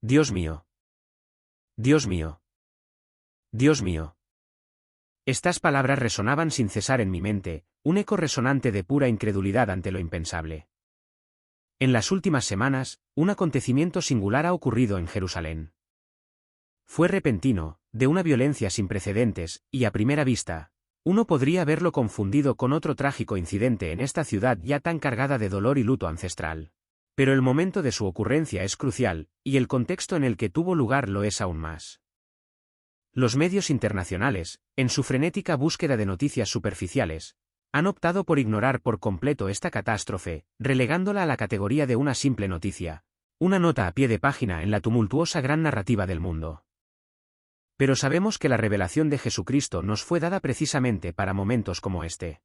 Dios mío. Dios mío. Dios mío. Estas palabras resonaban sin cesar en mi mente, un eco resonante de pura incredulidad ante lo impensable. En las últimas semanas, un acontecimiento singular ha ocurrido en Jerusalén. Fue repentino, de una violencia sin precedentes, y a primera vista, uno podría haberlo confundido con otro trágico incidente en esta ciudad ya tan cargada de dolor y luto ancestral. Pero el momento de su ocurrencia es crucial, y el contexto en el que tuvo lugar lo es aún más. Los medios internacionales, en su frenética búsqueda de noticias superficiales, han optado por ignorar por completo esta catástrofe, relegándola a la categoría de una simple noticia, una nota a pie de página en la tumultuosa gran narrativa del mundo. Pero sabemos que la revelación de Jesucristo nos fue dada precisamente para momentos como este.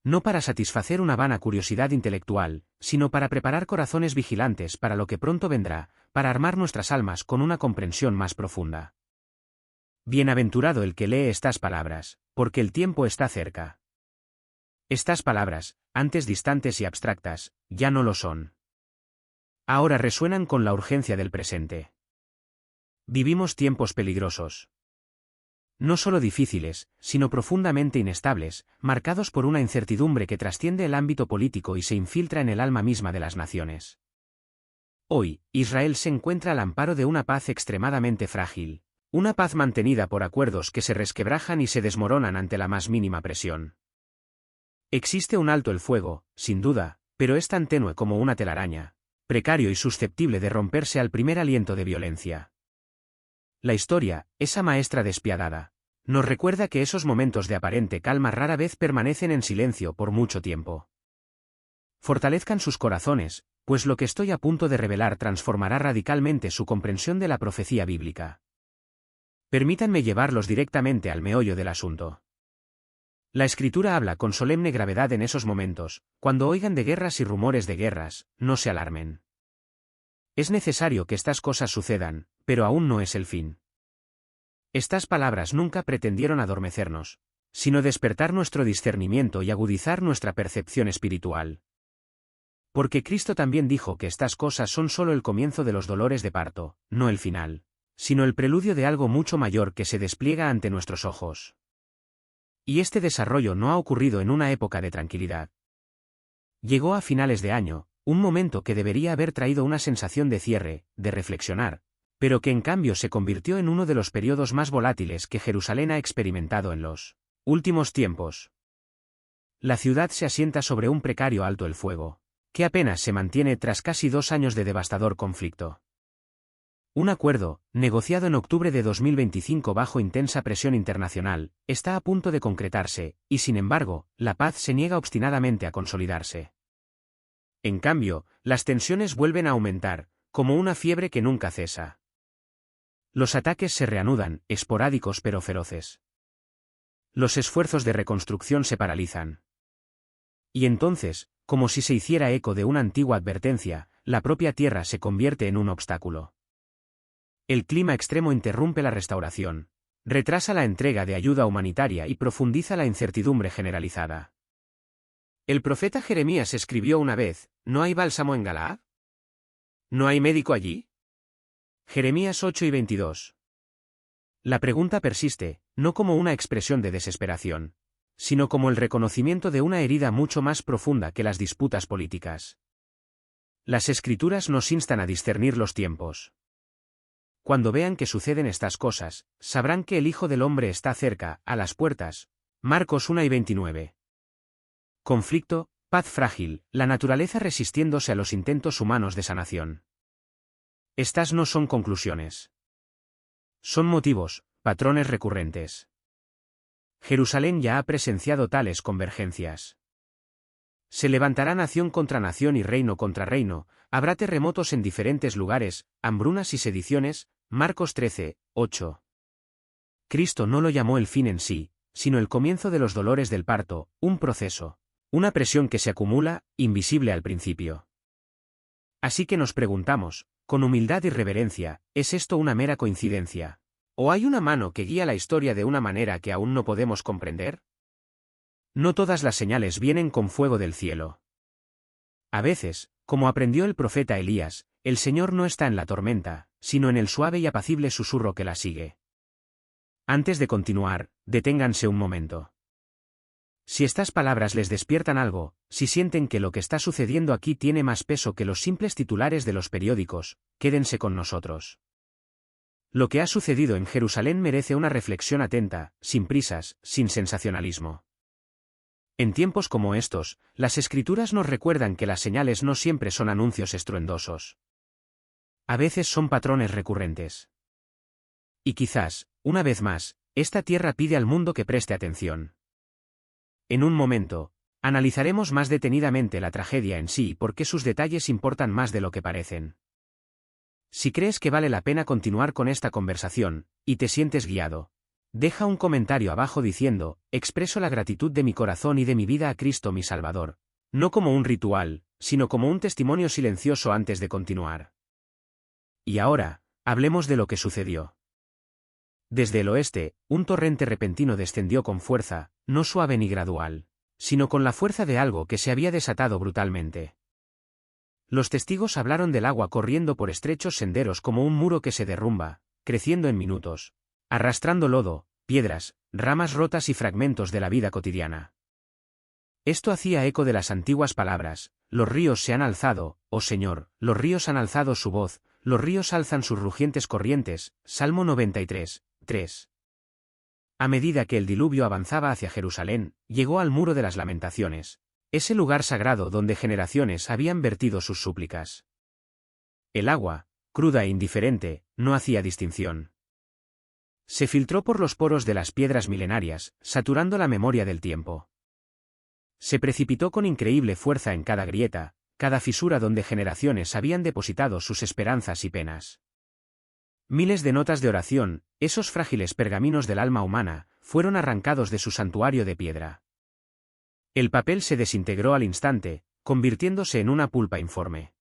No para satisfacer una vana curiosidad intelectual, sino para preparar corazones vigilantes para lo que pronto vendrá, para armar nuestras almas con una comprensión más profunda. Bienaventurado el que lee estas palabras, porque el tiempo está cerca. Estas palabras, antes distantes y abstractas, ya no lo son. Ahora resuenan con la urgencia del presente. Vivimos tiempos peligrosos. No solo difíciles, sino profundamente inestables, marcados por una incertidumbre que trasciende el ámbito político y se infiltra en el alma misma de las naciones. Hoy, Israel se encuentra al amparo de una paz extremadamente frágil, una paz mantenida por acuerdos que se resquebrajan y se desmoronan ante la más mínima presión. Existe un alto el fuego, sin duda, pero es tan tenue como una telaraña, precario y susceptible de romperse al primer aliento de violencia. La historia, esa maestra despiadada, nos recuerda que esos momentos de aparente calma rara vez permanecen en silencio por mucho tiempo. Fortalezcan sus corazones, pues lo que estoy a punto de revelar transformará radicalmente su comprensión de la profecía bíblica. Permítanme llevarlos directamente al meollo del asunto. La Escritura habla con solemne gravedad en esos momentos: cuando oigan de guerras y rumores de guerras, no se alarmen. Es necesario que estas cosas sucedan, pero aún no es el fin. Estas palabras nunca pretendieron adormecernos, sino despertar nuestro discernimiento y agudizar nuestra percepción espiritual. Porque Cristo también dijo que estas cosas son solo el comienzo de los dolores de parto, no el final, sino el preludio de algo mucho mayor que se despliega ante nuestros ojos. Y este desarrollo no ha ocurrido en una época de tranquilidad. Llegó a finales de año, un momento que debería haber traído una sensación de cierre, de reflexionar, pero que en cambio se convirtió en uno de los periodos más volátiles que Jerusalén ha experimentado en los últimos tiempos. La ciudad se asienta sobre un precario alto el fuego, que apenas se mantiene tras casi 2 años de devastador conflicto. Un acuerdo, negociado en octubre de 2025 bajo intensa presión internacional, está a punto de concretarse, y sin embargo, la paz se niega obstinadamente a consolidarse. En cambio, las tensiones vuelven a aumentar, como una fiebre que nunca cesa. Los ataques se reanudan, esporádicos pero feroces. Los esfuerzos de reconstrucción se paralizan. Y entonces, como si se hiciera eco de una antigua advertencia, la propia tierra se convierte en un obstáculo. El clima extremo interrumpe la restauración, retrasa la entrega de ayuda humanitaria y profundiza la incertidumbre generalizada. El profeta Jeremías escribió una vez: ¿no hay bálsamo en Galaad? ¿No hay médico allí? Jeremías 8:22. La pregunta persiste, no como una expresión de desesperación, sino como el reconocimiento de una herida mucho más profunda que las disputas políticas. Las Escrituras nos instan a discernir los tiempos. Cuando vean que suceden estas cosas, sabrán que el Hijo del Hombre está cerca, a las puertas. Marcos 1:29. Conflicto, paz frágil, la naturaleza resistiéndose a los intentos humanos de sanación. Estas no son conclusiones. Son motivos, patrones recurrentes. Jerusalén ya ha presenciado tales convergencias. Se levantará nación contra nación y reino contra reino, habrá terremotos en diferentes lugares, hambrunas y sediciones. Marcos 13:8. Cristo no lo llamó el fin en sí, sino el comienzo de los dolores del parto, un proceso, una presión que se acumula, invisible al principio. Así que nos preguntamos, con humildad y reverencia, ¿es esto una mera coincidencia? ¿O hay una mano que guía la historia de una manera que aún no podemos comprender? No todas las señales vienen con fuego del cielo. A veces, como aprendió el profeta Elías, el Señor no está en la tormenta, sino en el suave y apacible susurro que la sigue. Antes de continuar, deténganse un momento. Si estas palabras les despiertan algo, si sienten que lo que está sucediendo aquí tiene más peso que los simples titulares de los periódicos, quédense con nosotros. Lo que ha sucedido en Jerusalén merece una reflexión atenta, sin prisas, sin sensacionalismo. En tiempos como estos, las Escrituras nos recuerdan que las señales no siempre son anuncios estruendosos. A veces son patrones recurrentes. Y quizás, una vez más, esta tierra pide al mundo que preste atención. En un momento, analizaremos más detenidamente la tragedia en sí y por qué sus detalles importan más de lo que parecen. Si crees que vale la pena continuar con esta conversación, y te sientes guiado, deja un comentario abajo diciendo: expreso la gratitud de mi corazón y de mi vida a Cristo mi Salvador, no como un ritual, sino como un testimonio silencioso antes de continuar. Y ahora, hablemos de lo que sucedió. Desde el oeste, un torrente repentino descendió con fuerza, no suave ni gradual, sino con la fuerza de algo que se había desatado brutalmente. Los testigos hablaron del agua corriendo por estrechos senderos como un muro que se derrumba, creciendo en minutos, arrastrando lodo, piedras, ramas rotas y fragmentos de la vida cotidiana. Esto hacía eco de las antiguas palabras: los ríos se han alzado, oh Señor, los ríos han alzado su voz, los ríos alzan sus rugientes corrientes. Salmo 93, 3. A medida que el diluvio avanzaba hacia Jerusalén, llegó al Muro de las Lamentaciones, ese lugar sagrado donde generaciones habían vertido sus súplicas. El agua, cruda e indiferente, no hacía distinción. Se filtró por los poros de las piedras milenarias, saturando la memoria del tiempo. Se precipitó con increíble fuerza en cada grieta, cada fisura donde generaciones habían depositado sus esperanzas y penas. Miles de notas de oración, esos frágiles pergaminos del alma humana, fueron arrancados de su santuario de piedra. El papel se desintegró al instante, convirtiéndose en una pulpa informe.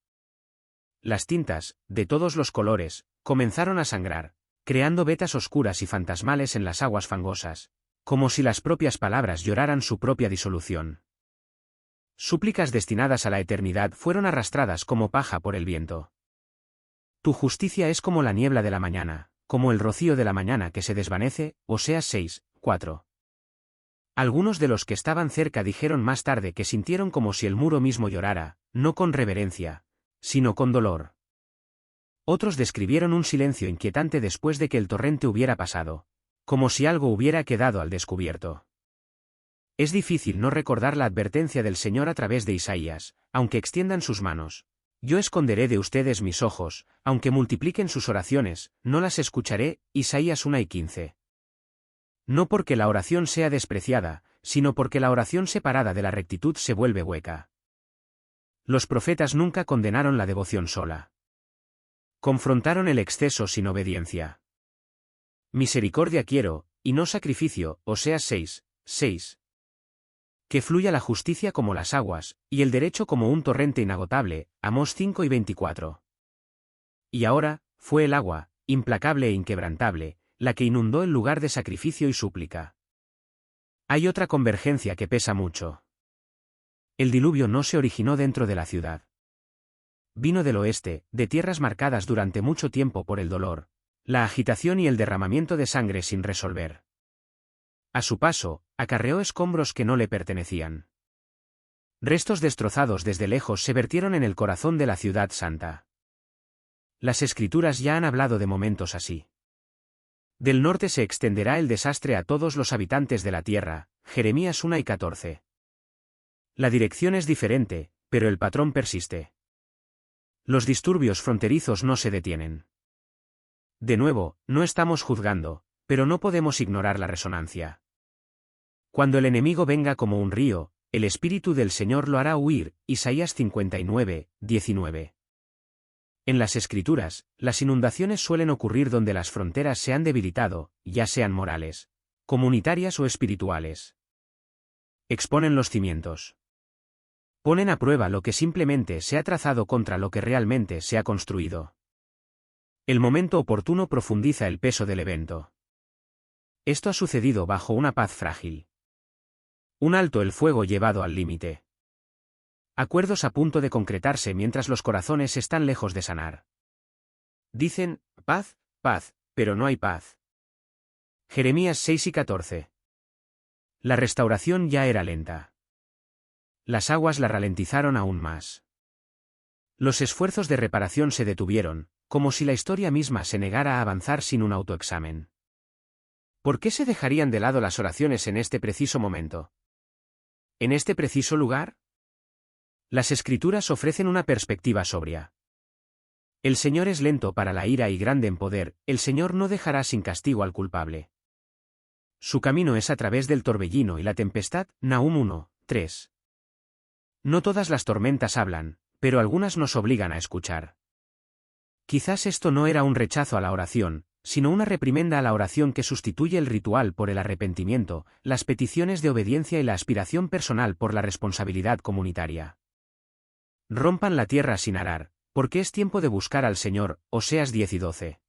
Las tintas, de todos los colores, comenzaron a sangrar, creando vetas oscuras y fantasmales en las aguas fangosas, como si las propias palabras lloraran su propia disolución. Súplicas destinadas a la eternidad fueron arrastradas como paja por el viento. Tu justicia es como la niebla de la mañana, como el rocío de la mañana que se desvanece. Oseas 6, 4. Algunos de los que estaban cerca dijeron más tarde que sintieron como si el muro mismo llorara, no con reverencia, sino con dolor. Otros describieron un silencio inquietante después de que el torrente hubiera pasado, como si algo hubiera quedado al descubierto. Es difícil no recordar la advertencia del Señor a través de Isaías: aunque extiendan sus manos, yo esconderé de ustedes mis ojos, aunque multipliquen sus oraciones, no las escucharé. Isaías 1:15. No porque la oración sea despreciada, sino porque la oración separada de la rectitud se vuelve hueca. Los profetas nunca condenaron la devoción sola. Confrontaron el exceso sin obediencia. Misericordia quiero, y no sacrificio. Oseas 6, 6. Que fluya la justicia como las aguas, y el derecho como un torrente inagotable. Amós 5:24. Y ahora, fue el agua, implacable e inquebrantable, la que inundó el lugar de sacrificio y súplica. Hay otra convergencia que pesa mucho. El diluvio no se originó dentro de la ciudad. Vino del oeste, de tierras marcadas durante mucho tiempo por el dolor, la agitación y el derramamiento de sangre sin resolver. A su paso, acarreó escombros que no le pertenecían. Restos destrozados desde lejos se vertieron en el corazón de la ciudad santa. Las Escrituras ya han hablado de momentos así. Del norte se extenderá el desastre a todos los habitantes de la tierra. Jeremías 1:14. La dirección es diferente, pero el patrón persiste. Los disturbios fronterizos no se detienen. De nuevo, no estamos juzgando, pero no podemos ignorar la resonancia. Cuando el enemigo venga como un río, el Espíritu del Señor lo hará huir. Isaías 59, 19. En las Escrituras, las inundaciones suelen ocurrir donde las fronteras se han debilitado, ya sean morales, comunitarias o espirituales. Exponen los cimientos. Ponen a prueba lo que simplemente se ha trazado contra lo que realmente se ha construido. El momento oportuno profundiza el peso del evento. Esto ha sucedido bajo una paz frágil. Un alto el fuego llevado al límite. Acuerdos a punto de concretarse mientras los corazones están lejos de sanar. Dicen, paz, paz, pero no hay paz. Jeremías 6 y 14. La restauración ya era lenta. Las aguas la ralentizaron aún más. Los esfuerzos de reparación se detuvieron, como si la historia misma se negara a avanzar sin un autoexamen. ¿Por qué se dejarían de lado las oraciones en este preciso momento? ¿En este preciso lugar? Las Escrituras ofrecen una perspectiva sobria. El Señor es lento para la ira y grande en poder, el Señor no dejará sin castigo al culpable. Su camino es a través del torbellino y la tempestad, Nahum 1, 3. No todas las tormentas hablan, pero algunas nos obligan a escuchar. Quizás esto no era un rechazo a la oración, sino una reprimenda a la oración que sustituye el ritual por el arrepentimiento, las peticiones de obediencia y la aspiración personal por la responsabilidad comunitaria. Rompan la tierra sin arar, porque es tiempo de buscar al Señor, Oseas 10 y 12.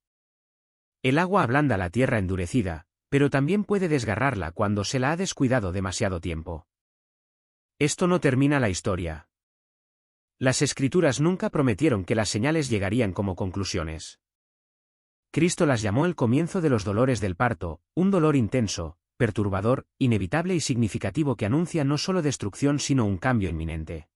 El agua ablanda la tierra endurecida, pero también puede desgarrarla cuando se la ha descuidado demasiado tiempo. Esto no termina la historia. Las Escrituras nunca prometieron que las señales llegarían como conclusiones. Cristo las llamó el comienzo de los dolores del parto, un dolor intenso, perturbador, inevitable y significativo que anuncia no solo destrucción sino un cambio inminente.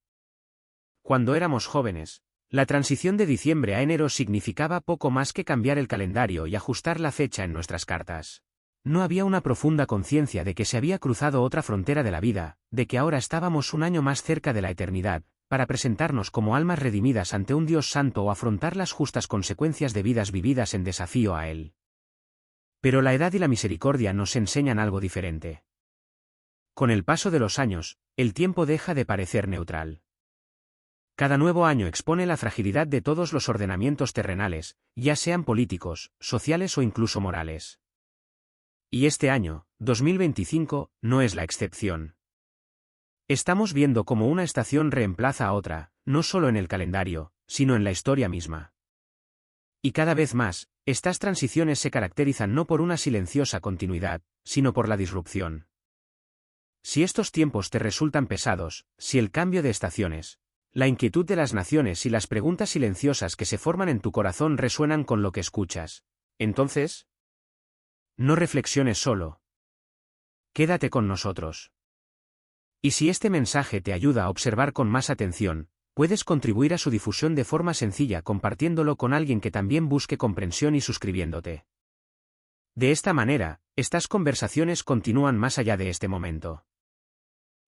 Cuando éramos jóvenes, la transición de diciembre a enero significaba poco más que cambiar el calendario y ajustar la fecha en nuestras cartas. No había una profunda conciencia de que se había cruzado otra frontera de la vida, de que ahora estábamos un año más cerca de la eternidad, para presentarnos como almas redimidas ante un Dios santo o afrontar las justas consecuencias de vidas vividas en desafío a Él. Pero la edad y la misericordia nos enseñan algo diferente. Con el paso de los años, el tiempo deja de parecer neutral. Cada nuevo año expone la fragilidad de todos los ordenamientos terrenales, ya sean políticos, sociales o incluso morales. Y este año, 2025, no es la excepción. Estamos viendo cómo una estación reemplaza a otra, no solo en el calendario, sino en la historia misma. Y cada vez más, estas transiciones se caracterizan no por una silenciosa continuidad, sino por la disrupción. Si estos tiempos te resultan pesados, si el cambio de estaciones, la inquietud de las naciones y las preguntas silenciosas que se forman en tu corazón resuenan con lo que escuchas, entonces, no reflexiones solo. Quédate con nosotros. Y si este mensaje te ayuda a observar con más atención, puedes contribuir a su difusión de forma sencilla compartiéndolo con alguien que también busque comprensión y suscribiéndote. De esta manera, estas conversaciones continúan más allá de este momento.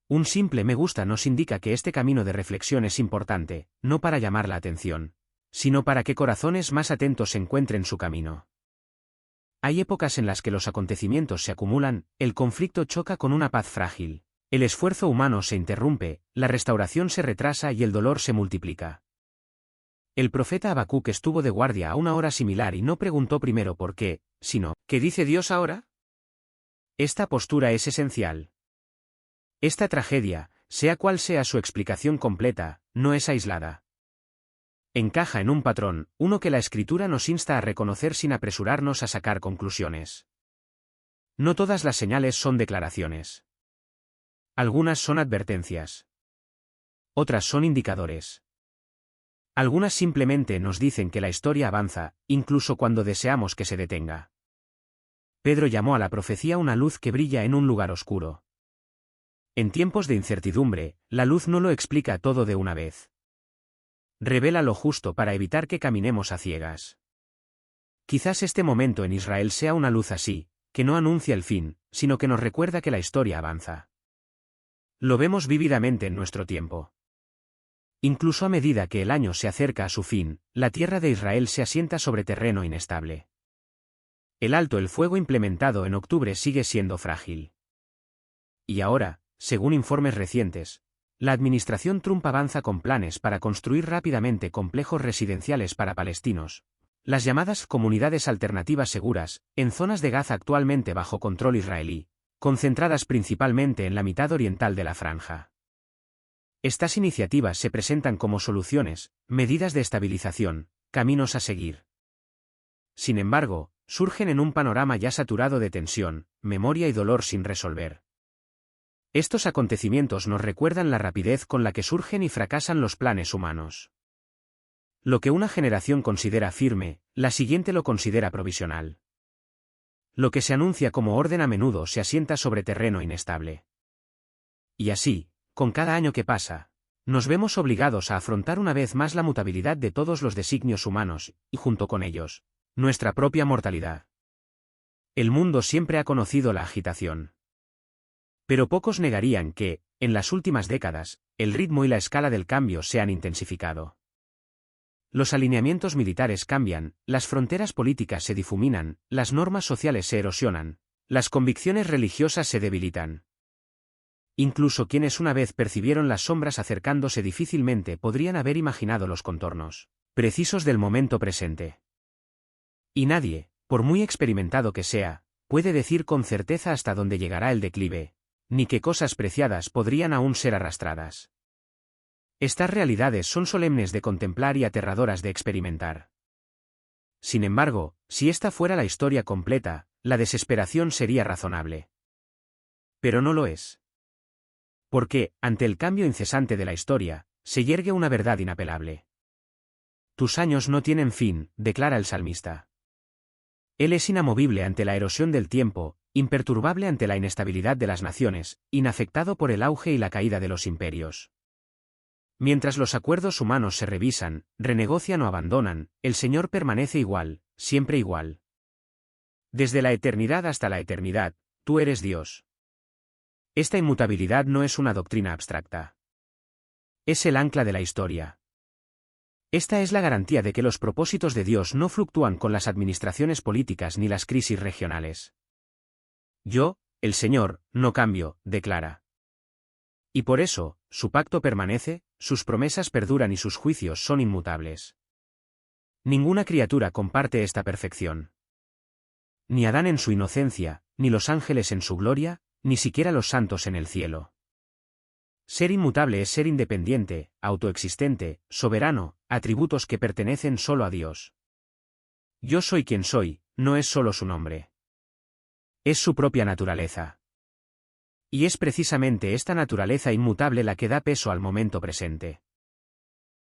Un simple me gusta nos indica que este camino de reflexión es importante, no para llamar la atención, sino para que corazones más atentos encuentren su camino. Hay épocas en las que los acontecimientos se acumulan, el conflicto choca con una paz frágil. El esfuerzo humano se interrumpe, la restauración se retrasa y el dolor se multiplica. El profeta Habacuc estuvo de guardia a una hora similar y no preguntó primero por qué, sino, ¿qué dice Dios ahora? Esta postura es esencial. Esta tragedia, sea cual sea su explicación completa, no es aislada. Encaja en un patrón, uno que la Escritura nos insta a reconocer sin apresurarnos a sacar conclusiones. No todas las señales son declaraciones. Algunas son advertencias. Otras son indicadores. Algunas simplemente nos dicen que la historia avanza, incluso cuando deseamos que se detenga. Pedro llamó a la profecía una luz que brilla en un lugar oscuro. En tiempos de incertidumbre, la luz no lo explica todo de una vez. Revela lo justo para evitar que caminemos a ciegas. Quizás este momento en Israel sea una luz así, que no anuncia el fin, sino que nos recuerda que la historia avanza. Lo vemos vívidamente en nuestro tiempo. Incluso a medida que el año se acerca a su fin, la tierra de Israel se asienta sobre terreno inestable. El alto el fuego implementado en octubre sigue siendo frágil. Y ahora, según informes recientes, la administración Trump avanza con planes para construir rápidamente complejos residenciales para palestinos, las llamadas comunidades alternativas seguras, en zonas de Gaza actualmente bajo control israelí, concentradas principalmente en la mitad oriental de la franja. Estas iniciativas se presentan como soluciones, medidas de estabilización, caminos a seguir. Sin embargo, surgen en un panorama ya saturado de tensión, memoria y dolor sin resolver. Estos acontecimientos nos recuerdan la rapidez con la que surgen y fracasan los planes humanos. Lo que una generación considera firme, la siguiente lo considera provisional. Lo que se anuncia como orden a menudo se asienta sobre terreno inestable. Y así, con cada año que pasa, nos vemos obligados a afrontar una vez más la mutabilidad de todos los designios humanos, y junto con ellos, nuestra propia mortalidad. El mundo siempre ha conocido la agitación. Pero pocos negarían que, en las últimas décadas, el ritmo y la escala del cambio se han intensificado. Los alineamientos militares cambian, las fronteras políticas se difuminan, las normas sociales se erosionan, las convicciones religiosas se debilitan. Incluso quienes una vez percibieron las sombras acercándose difícilmente podrían haber imaginado los contornos precisos del momento presente. Y nadie, por muy experimentado que sea, puede decir con certeza hasta dónde llegará el declive, ni qué cosas preciadas podrían aún ser arrastradas. Estas realidades son solemnes de contemplar y aterradoras de experimentar. Sin embargo, si esta fuera la historia completa, la desesperación sería razonable. Pero no lo es. Porque, ante el cambio incesante de la historia, se yergue una verdad inapelable. Tus años no tienen fin, declara el salmista. Él es inamovible ante la erosión del tiempo, imperturbable ante la inestabilidad de las naciones, inafectado por el auge y la caída de los imperios. Mientras los acuerdos humanos se revisan, renegocian o abandonan, el Señor permanece igual, siempre igual. Desde la eternidad hasta la eternidad, tú eres Dios. Esta inmutabilidad no es una doctrina abstracta. Es el ancla de la historia. Esta es la garantía de que los propósitos de Dios no fluctúan con las administraciones políticas ni las crisis regionales. Yo, el Señor, no cambio, declara. Y por eso, su pacto permanece, sus promesas perduran y sus juicios son inmutables. Ninguna criatura comparte esta perfección. Ni Adán en su inocencia, ni los ángeles en su gloria, ni siquiera los santos en el cielo. Ser inmutable es ser independiente, autoexistente, soberano, atributos que pertenecen solo a Dios. Yo soy quien soy, no es solo su nombre. Es su propia naturaleza. Y es precisamente esta naturaleza inmutable la que da peso al momento presente.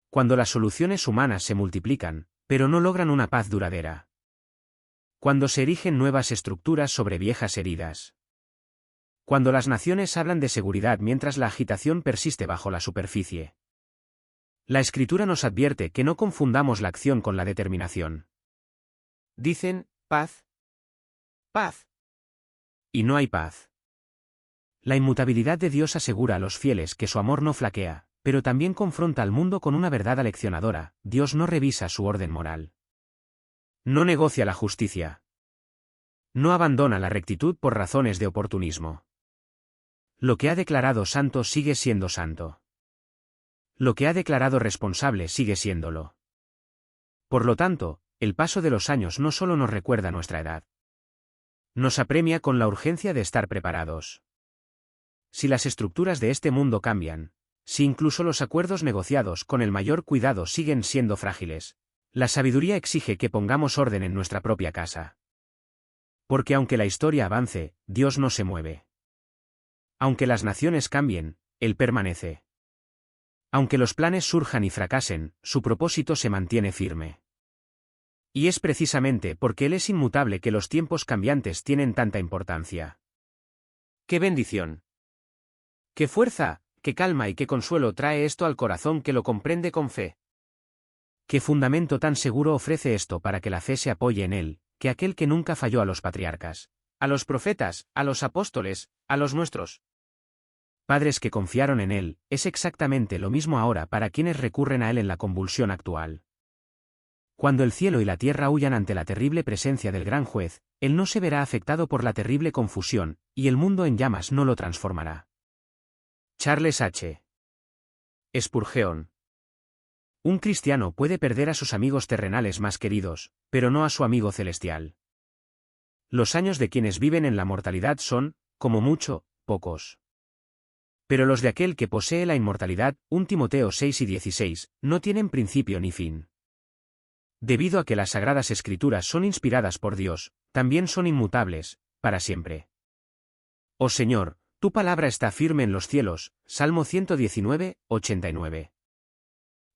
Cuando las soluciones humanas se multiplican, pero no logran una paz duradera. Cuando se erigen nuevas estructuras sobre viejas heridas. Cuando las naciones hablan de seguridad mientras la agitación persiste bajo la superficie. La Escritura nos advierte que no confundamos la acción con la determinación. Dicen, paz. Paz. Y no hay paz. La inmutabilidad de Dios asegura a los fieles que su amor no flaquea, pero también confronta al mundo con una verdad aleccionadora: Dios no revisa su orden moral. No negocia la justicia. No abandona la rectitud por razones de oportunismo. Lo que ha declarado santo sigue siendo santo. Lo que ha declarado responsable sigue siéndolo. Por lo tanto, el paso de los años no solo nos recuerda nuestra edad. Nos apremia con la urgencia de estar preparados. Si las estructuras de este mundo cambian, si incluso los acuerdos negociados con el mayor cuidado siguen siendo frágiles, la sabiduría exige que pongamos orden en nuestra propia casa. Porque aunque la historia avance, Dios no se mueve. Aunque las naciones cambien, Él permanece. Aunque los planes surjan y fracasen, su propósito se mantiene firme. Y es precisamente porque Él es inmutable que los tiempos cambiantes tienen tanta importancia. ¡Qué bendición! ¡Qué fuerza, qué calma y qué consuelo trae esto al corazón que lo comprende con fe! ¡Qué fundamento tan seguro ofrece esto para que la fe se apoye en Él, que aquel que nunca falló a los patriarcas, a los profetas, a los apóstoles, a los nuestros padres que confiaron en Él, es exactamente lo mismo ahora para quienes recurren a Él en la convulsión actual? Cuando el cielo y la tierra huyan ante la terrible presencia del gran juez, Él no se verá afectado por la terrible confusión, y el mundo en llamas no lo transformará. Charles H. Spurgeon. Un cristiano puede perder a sus amigos terrenales más queridos, pero no a su amigo celestial. Los años de quienes viven en la mortalidad son, como mucho, pocos. Pero los de aquel que posee la inmortalidad, 1 Timoteo 6 y 16, no tienen principio ni fin. Debido a que las Sagradas Escrituras son inspiradas por Dios, también son inmutables, para siempre. Oh Señor, Tu palabra está firme en los cielos. Salmo 119, 89.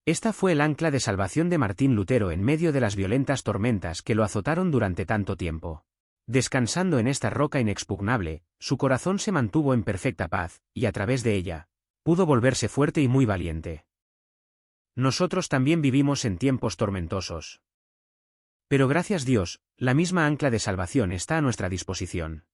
Esta fue el ancla de salvación de Martín Lutero en medio de las violentas tormentas que lo azotaron durante tanto tiempo. Descansando en esta roca inexpugnable, su corazón se mantuvo en perfecta paz, y a través de ella, pudo volverse fuerte y muy valiente. Nosotros también vivimos en tiempos tormentosos. Pero gracias Dios, la misma ancla de salvación está a nuestra disposición.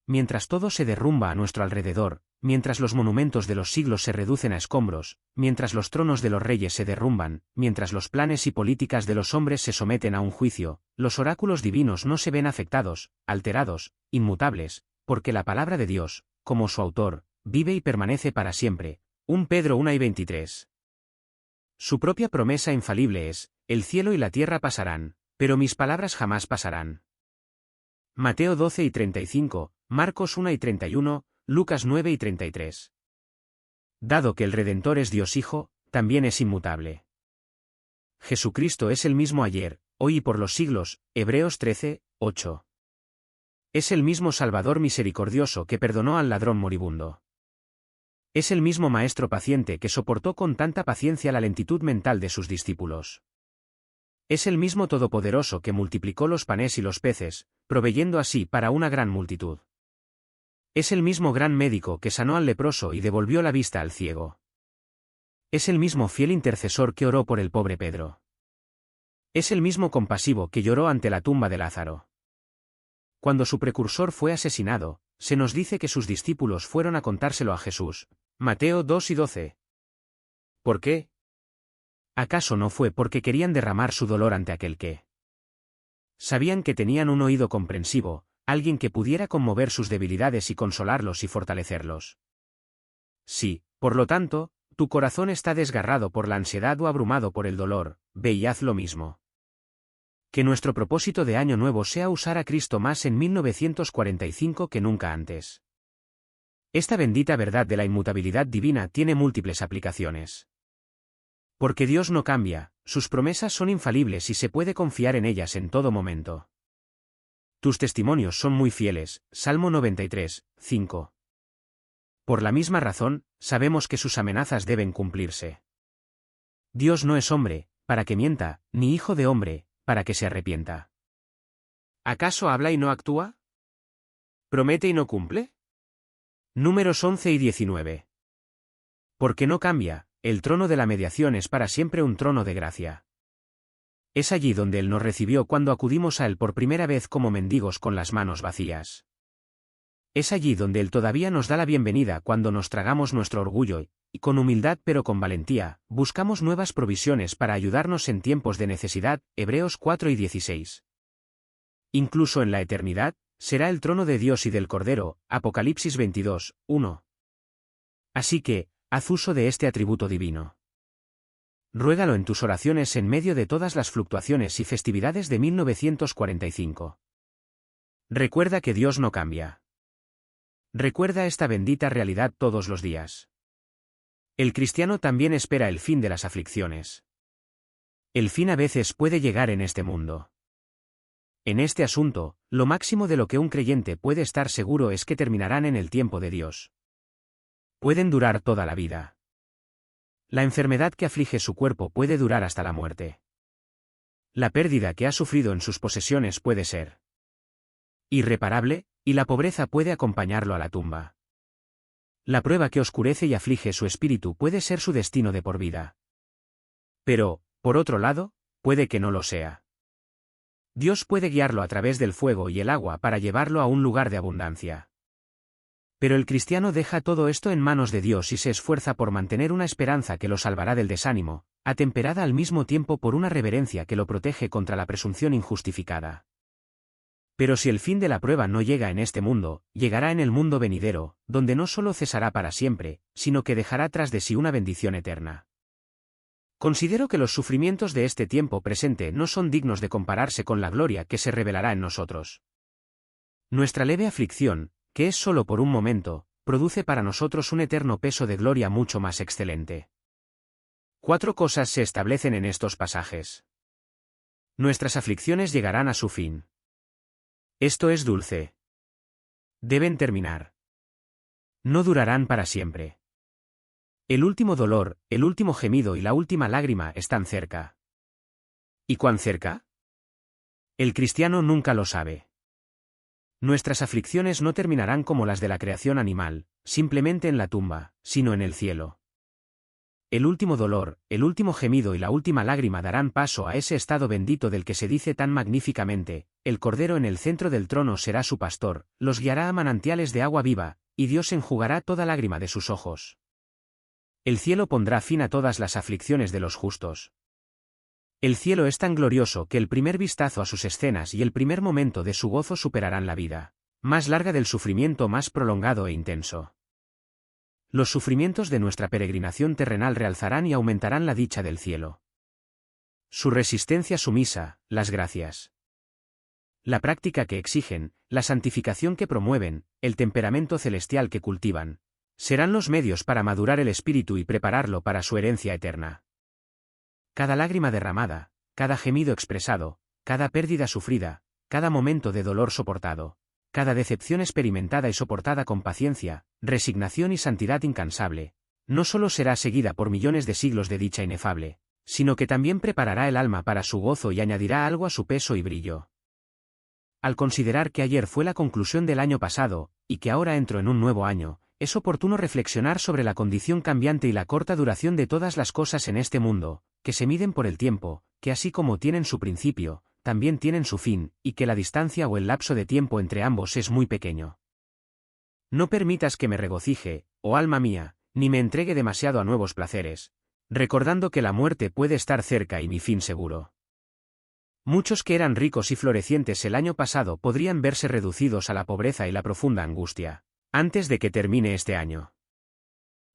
Mientras todo se derrumba a nuestro alrededor, mientras los monumentos de los siglos se reducen a escombros, mientras los tronos de los reyes se derrumban, mientras los planes y políticas de los hombres se someten a un juicio, los oráculos divinos no se ven afectados, alterados, inmutables, porque la palabra de Dios, como su autor, vive y permanece para siempre. 1 Pedro 1:23. Su propia promesa infalible es: el cielo y la tierra pasarán, pero mis palabras jamás pasarán. Mateo 12:35, Marcos 1:31, Lucas 9:33. Dado que el Redentor es Dios Hijo, también es inmutable. Jesucristo es el mismo ayer, hoy y por los siglos, Hebreos 13:8. Es el mismo Salvador misericordioso que perdonó al ladrón moribundo. Es el mismo Maestro paciente que soportó con tanta paciencia la lentitud mental de sus discípulos. Es el mismo Todopoderoso que multiplicó los panes y los peces, proveyendo así para una gran multitud. Es el mismo gran médico que sanó al leproso y devolvió la vista al ciego. Es el mismo fiel intercesor que oró por el pobre Pedro. Es el mismo compasivo que lloró ante la tumba de Lázaro. Cuando su precursor fue asesinado, se nos dice que sus discípulos fueron a contárselo a Jesús. Mateo 2:12. ¿Por qué? ¿Acaso no fue porque querían derramar su dolor ante aquel que? Sabían que tenían un oído comprensivo, alguien que pudiera conmover sus debilidades y consolarlos y fortalecerlos. Sí, por lo tanto, tu corazón está desgarrado por la ansiedad o abrumado por el dolor, ve y haz lo mismo. Que nuestro propósito de año nuevo sea usar a Cristo más en 1945 que nunca antes. Esta bendita verdad de la inmutabilidad divina tiene múltiples aplicaciones. Porque Dios no cambia, sus promesas son infalibles y se puede confiar en ellas en todo momento. Tus testimonios son muy fieles, Salmo 93, 5. Por la misma razón, sabemos que sus amenazas deben cumplirse. Dios no es hombre, para que mienta, ni hijo de hombre, para que se arrepienta. ¿Acaso habla y no actúa? ¿Promete y no cumple? Números 11 y 19. Porque no cambia, el trono de la mediación es para siempre un trono de gracia. Es allí donde Él nos recibió cuando acudimos a Él por primera vez como mendigos con las manos vacías. Es allí donde Él todavía nos da la bienvenida cuando nos tragamos nuestro orgullo y, con humildad pero con valentía, buscamos nuevas provisiones para ayudarnos en tiempos de necesidad, Hebreos 4:16. Incluso en la eternidad, será el trono de Dios y del Cordero, Apocalipsis 22, 1. Así que, haz uso de este atributo divino. Ruégalo en tus oraciones en medio de todas las fluctuaciones y festividades de 1945. Recuerda que Dios no cambia. Recuerda esta bendita realidad todos los días. El cristiano también espera el fin de las aflicciones. El fin a veces puede llegar en este mundo. En este asunto, lo máximo de lo que un creyente puede estar seguro es que terminarán en el tiempo de Dios. Pueden durar toda la vida. La enfermedad que aflige su cuerpo puede durar hasta la muerte. La pérdida que ha sufrido en sus posesiones puede ser irreparable, y la pobreza puede acompañarlo a la tumba. La prueba que oscurece y aflige su espíritu puede ser su destino de por vida. Pero, por otro lado, puede que no lo sea. Dios puede guiarlo a través del fuego y el agua para llevarlo a un lugar de abundancia. Pero el cristiano deja todo esto en manos de Dios y se esfuerza por mantener una esperanza que lo salvará del desánimo, atemperada al mismo tiempo por una reverencia que lo protege contra la presunción injustificada. Pero si el fin de la prueba no llega en este mundo, llegará en el mundo venidero, donde no solo cesará para siempre, sino que dejará tras de sí una bendición eterna. Considero que los sufrimientos de este tiempo presente no son dignos de compararse con la gloria que se revelará en nosotros. Nuestra leve aflicción, que es solo por un momento, produce para nosotros un eterno peso de gloria mucho más excelente. 4 cosas se establecen en estos pasajes. Nuestras aflicciones llegarán a su fin. Esto es dulce. Deben terminar. No durarán para siempre. El último dolor, el último gemido y la última lágrima están cerca. ¿Y cuán cerca? El cristiano nunca lo sabe. Nuestras aflicciones no terminarán como las de la creación animal, simplemente en la tumba, sino en el cielo. El último dolor, el último gemido y la última lágrima darán paso a ese estado bendito del que se dice tan magníficamente: el Cordero en el centro del trono será su pastor, los guiará a manantiales de agua viva, y Dios enjugará toda lágrima de sus ojos. El cielo pondrá fin a todas las aflicciones de los justos. El cielo es tan glorioso que el primer vistazo a sus escenas y el primer momento de su gozo superarán la vida más larga del sufrimiento más prolongado e intenso. Los sufrimientos de nuestra peregrinación terrenal realzarán y aumentarán la dicha del cielo. Su resistencia sumisa, las gracias, la práctica que exigen, la santificación que promueven, el temperamento celestial que cultivan, serán los medios para madurar el espíritu y prepararlo para su herencia eterna. Cada lágrima derramada, cada gemido expresado, cada pérdida sufrida, cada momento de dolor soportado, cada decepción experimentada y soportada con paciencia, resignación y santidad incansable, no solo será seguida por millones de siglos de dicha inefable, sino que también preparará el alma para su gozo y añadirá algo a su peso y brillo. Al considerar que ayer fue la conclusión del año pasado, y que ahora entro en un nuevo año, es oportuno reflexionar sobre la condición cambiante y la corta duración de todas las cosas en este mundo, que se miden por el tiempo, que así como tienen su principio, también tienen su fin, y que la distancia o el lapso de tiempo entre ambos es muy pequeño. No permitas que me regocije, oh alma mía, ni me entregue demasiado a nuevos placeres, recordando que la muerte puede estar cerca y mi fin seguro. Muchos que eran ricos y florecientes el año pasado podrían verse reducidos a la pobreza y la profunda angustia antes de que termine este año.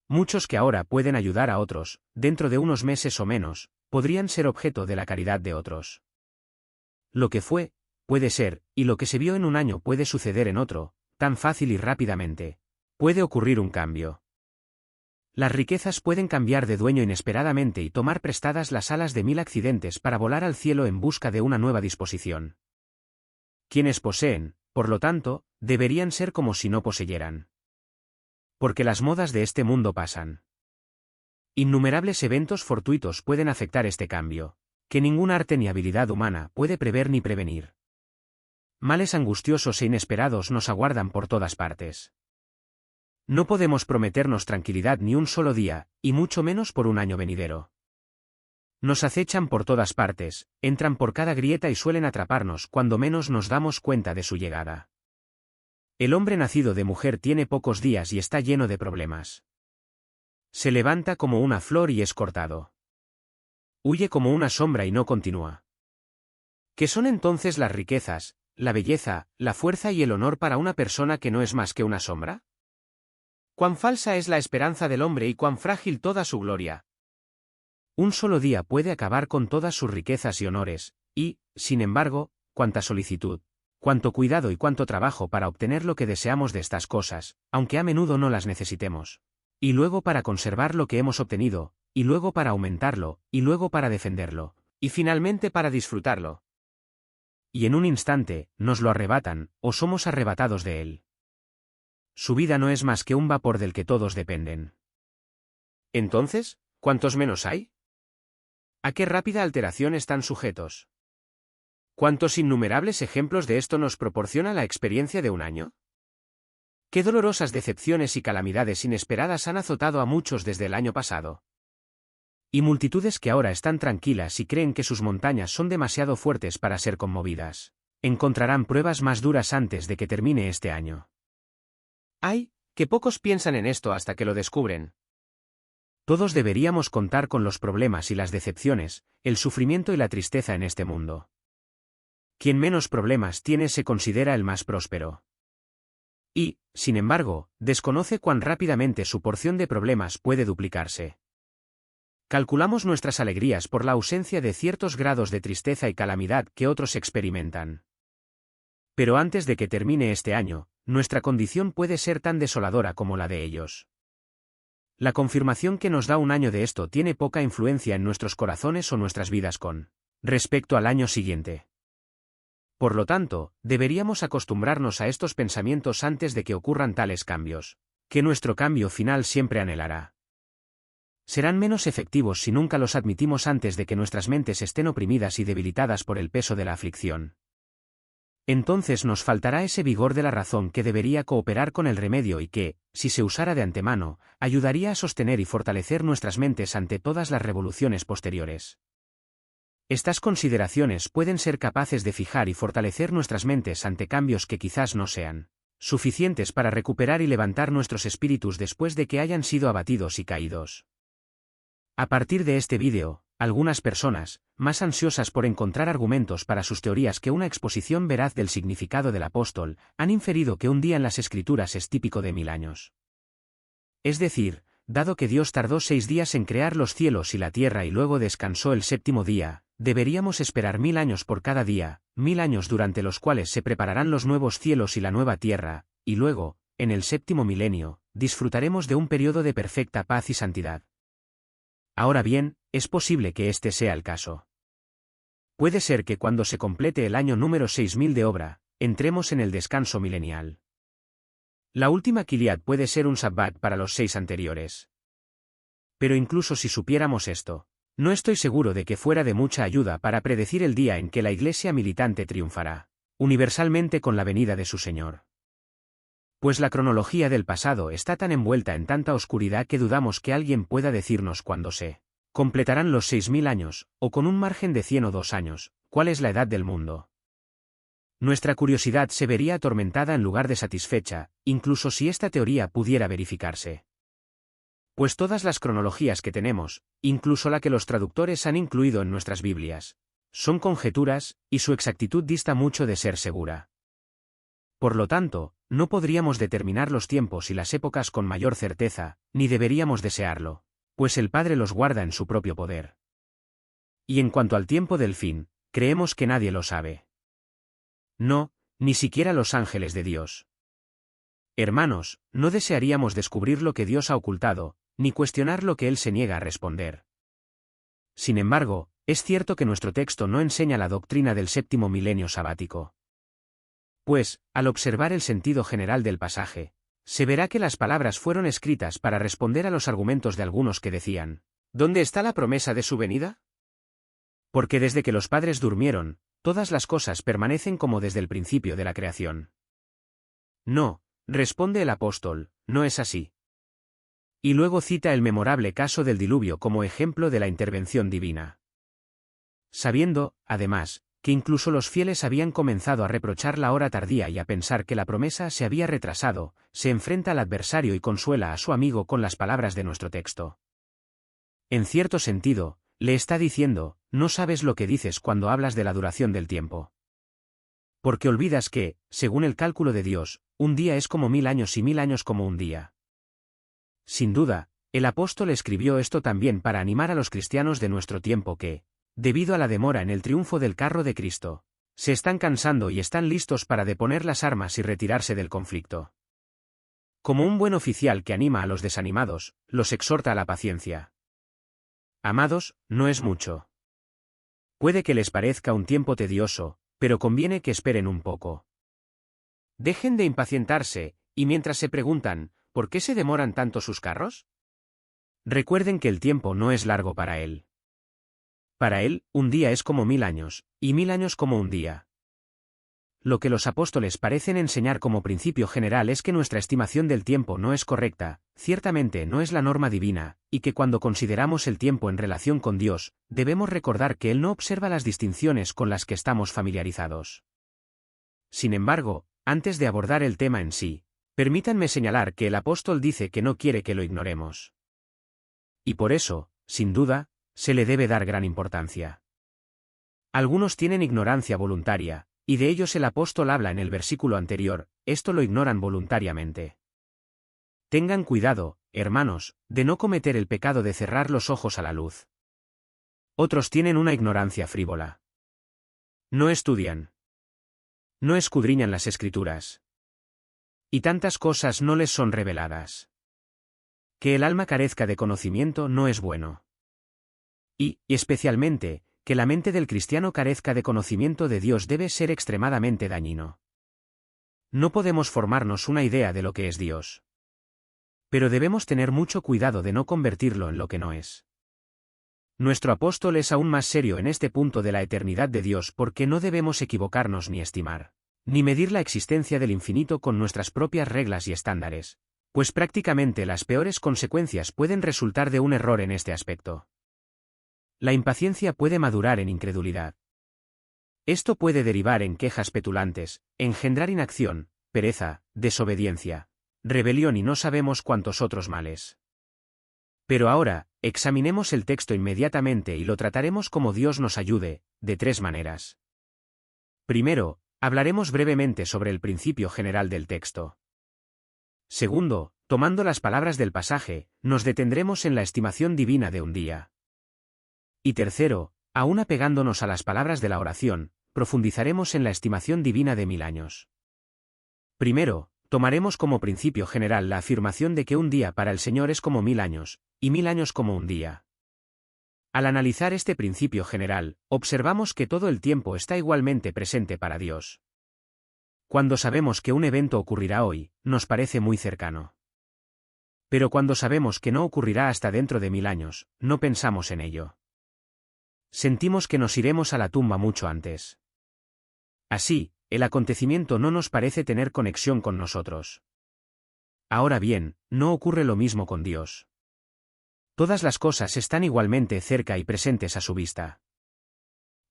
Muchos que ahora pueden ayudar a otros, dentro de unos meses o menos, podrían ser objeto de la caridad de otros. Lo que fue, puede ser, y lo que se vio en un año puede suceder en otro, tan fácil y rápidamente. Puede ocurrir un cambio. Las riquezas pueden cambiar de dueño inesperadamente y tomar prestadas las alas de 1000 accidentes para volar al cielo en busca de una nueva disposición. Quienes poseen, por lo tanto, deberían ser como si no poseyeran. Porque las modas de este mundo pasan. Innumerables eventos fortuitos pueden afectar este cambio, que ningún arte ni habilidad humana puede prever ni prevenir. Males angustiosos e inesperados nos aguardan por todas partes. No podemos prometernos tranquilidad ni un solo día, y mucho menos por un año venidero. Nos acechan por todas partes, entran por cada grieta y suelen atraparnos cuando menos nos damos cuenta de su llegada. El hombre nacido de mujer tiene pocos días y está lleno de problemas. Se levanta como una flor y es cortado. Huye como una sombra y no continúa. ¿Qué son entonces las riquezas, la belleza, la fuerza y el honor para una persona que no es más que una sombra? Cuán falsa es la esperanza del hombre y cuán frágil toda su gloria. Un solo día puede acabar con todas sus riquezas y honores, y, sin embargo, cuánta solicitud, cuánto cuidado y cuánto trabajo para obtener lo que deseamos de estas cosas, aunque a menudo no las necesitemos. Y luego para conservar lo que hemos obtenido, y luego para aumentarlo, y luego para defenderlo, y finalmente para disfrutarlo. Y en un instante, nos lo arrebatan, o somos arrebatados de él. Su vida no es más que un vapor del que todos dependen. Entonces, ¿cuántos menos hay? ¿A qué rápida alteración están sujetos? ¿Cuántos innumerables ejemplos de esto nos proporciona la experiencia de un año? ¿Qué dolorosas decepciones y calamidades inesperadas han azotado a muchos desde el año pasado? Y multitudes que ahora están tranquilas y creen que sus montañas son demasiado fuertes para ser conmovidas, encontrarán pruebas más duras antes de que termine este año. ¡Ay, que pocos piensan en esto hasta que lo descubren! Todos deberíamos contar con los problemas y las decepciones, el sufrimiento y la tristeza en este mundo. Quien menos problemas tiene se considera el más próspero. Y, sin embargo, desconoce cuán rápidamente su porción de problemas puede duplicarse. Calculamos nuestras alegrías por la ausencia de ciertos grados de tristeza y calamidad que otros experimentan. Pero antes de que termine este año, nuestra condición puede ser tan desoladora como la de ellos. La confirmación que nos da un año de esto tiene poca influencia en nuestros corazones o nuestras vidas con respecto al año siguiente. Por lo tanto, deberíamos acostumbrarnos a estos pensamientos antes de que ocurran tales cambios. que nuestro cambio final siempre anhelará. Serán menos efectivos si nunca los admitimos antes de que nuestras mentes estén oprimidas y debilitadas por el peso de la aflicción. Entonces nos faltará ese vigor de la razón que debería cooperar con el remedio y que, si se usara de antemano, ayudaría a sostener y fortalecer nuestras mentes ante todas las revoluciones posteriores. Estas consideraciones pueden ser capaces de fijar y fortalecer nuestras mentes ante cambios que quizás no sean suficientes para recuperar y levantar nuestros espíritus después de que hayan sido abatidos y caídos. A partir de este vídeo, algunas personas, más ansiosas por encontrar argumentos para sus teorías que una exposición veraz del significado del apóstol, han inferido que un día en las Escrituras es típico de 1000 años. Es decir, dado que Dios tardó 6 días en crear los cielos y la tierra y luego descansó el séptimo día, deberíamos esperar 1000 años por cada día, 1000 años durante los cuales se prepararán los nuevos cielos y la nueva tierra, y luego, en el séptimo milenio, disfrutaremos de un periodo de perfecta paz y santidad. Ahora bien, es posible que este sea el caso. Puede ser que cuando se complete el año número 6000 de obra, entremos en el descanso milenial. La última Kiliad puede ser un sabbat para los 6 anteriores. Pero incluso si supiéramos esto, no estoy seguro de que fuera de mucha ayuda para predecir el día en que la Iglesia militante triunfará, universalmente con la venida de su Señor. Pues la cronología del pasado está tan envuelta en tanta oscuridad que dudamos que alguien pueda decirnos cuándo se completarán los 6000 años, o con un margen de 100 o 2 años, cuál es la edad del mundo. Nuestra curiosidad se vería atormentada en lugar de satisfecha, incluso si esta teoría pudiera verificarse. Pues todas las cronologías que tenemos, incluso la que los traductores han incluido en nuestras Biblias, son conjeturas, y su exactitud dista mucho de ser segura. Por lo tanto, no podríamos determinar los tiempos y las épocas con mayor certeza, ni deberíamos desearlo, pues el Padre los guarda en su propio poder. Y en cuanto al tiempo del fin, creemos que nadie lo sabe. No, ni siquiera los ángeles de Dios. Hermanos, no desearíamos descubrir lo que Dios ha ocultado, ni cuestionar lo que Él se niega a responder. Sin embargo, es cierto que nuestro texto no enseña la doctrina del séptimo milenio sabático. Pues, al observar el sentido general del pasaje, se verá que las palabras fueron escritas para responder a los argumentos de algunos que decían, ¿dónde está la promesa de su venida? Porque desde que los padres durmieron, todas las cosas permanecen como desde el principio de la creación. No, responde el apóstol, no es así. Y luego cita el memorable caso del diluvio como ejemplo de la intervención divina. Sabiendo, además, que incluso los fieles habían comenzado a reprochar la hora tardía y a pensar que la promesa se había retrasado, se enfrenta al adversario y consuela a su amigo con las palabras de nuestro texto. En cierto sentido, le está diciendo, no sabes lo que dices cuando hablas de la duración del tiempo. Porque olvidas que, según el cálculo de Dios, un día es como 1000 años y 1000 años como un día. Sin duda, el apóstol escribió esto también para animar a los cristianos de nuestro tiempo que, debido a la demora en el triunfo del carro de Cristo, se están cansando y están listos para deponer las armas y retirarse del conflicto. Como un buen oficial que anima a los desanimados, los exhorta a la paciencia. Amados, no es mucho. Puede que les parezca un tiempo tedioso, pero conviene que esperen un poco. Dejen de impacientarse, y mientras se preguntan, ¿por qué se demoran tanto sus carros? Recuerden que el tiempo no es largo para Él. Para Él, un día es como 1000 años, y 1000 años como un día. Lo que los apóstoles parecen enseñar como principio general es que nuestra estimación del tiempo no es correcta, ciertamente no es la norma divina, y que cuando consideramos el tiempo en relación con Dios, debemos recordar que Él no observa las distinciones con las que estamos familiarizados. Sin embargo, antes de abordar el tema en sí, permítanme señalar que el apóstol dice que no quiere que lo ignoremos. Y por eso, sin duda, se le debe dar gran importancia. Algunos tienen ignorancia voluntaria, y de ellos el apóstol habla en el versículo anterior, esto lo ignoran voluntariamente. Tengan cuidado, hermanos, de no cometer el pecado de cerrar los ojos a la luz. Otros tienen una ignorancia frívola. No estudian. No escudriñan las Escrituras. Y tantas cosas no les son reveladas. Que el alma carezca de conocimiento no es bueno. Y, especialmente, que la mente del cristiano carezca de conocimiento de Dios debe ser extremadamente dañino. No podemos formarnos una idea de lo que es Dios. Pero debemos tener mucho cuidado de no convertirlo en lo que no es. Nuestro apóstol es aún más serio en este punto de la eternidad de Dios porque no debemos equivocarnos ni estimar, ni medir la existencia del infinito con nuestras propias reglas y estándares, pues prácticamente las peores consecuencias pueden resultar de un error en este aspecto. La impaciencia puede madurar en incredulidad. Esto puede derivar en quejas petulantes, engendrar inacción, pereza, desobediencia, rebelión y no sabemos cuántos otros males. Pero ahora, examinemos el texto inmediatamente y lo trataremos como Dios nos ayude, de tres maneras. Primero, hablaremos brevemente sobre el principio general del texto. Segundo, tomando las palabras del pasaje, nos detendremos en la estimación divina de un día. Y tercero, aún apegándonos a las palabras de la oración, profundizaremos en la estimación divina de 1000 años. Primero, tomaremos como principio general la afirmación de que un día para el Señor es como 1000 años, y 1000 años como un día. Al analizar este principio general, observamos que todo el tiempo está igualmente presente para Dios. Cuando sabemos que un evento ocurrirá hoy, nos parece muy cercano. Pero cuando sabemos que no ocurrirá hasta dentro de 1000 años, no pensamos en ello. Sentimos que nos iremos a la tumba mucho antes. Así, el acontecimiento no nos parece tener conexión con nosotros. Ahora bien, no ocurre lo mismo con Dios. Todas las cosas están igualmente cerca y presentes a su vista.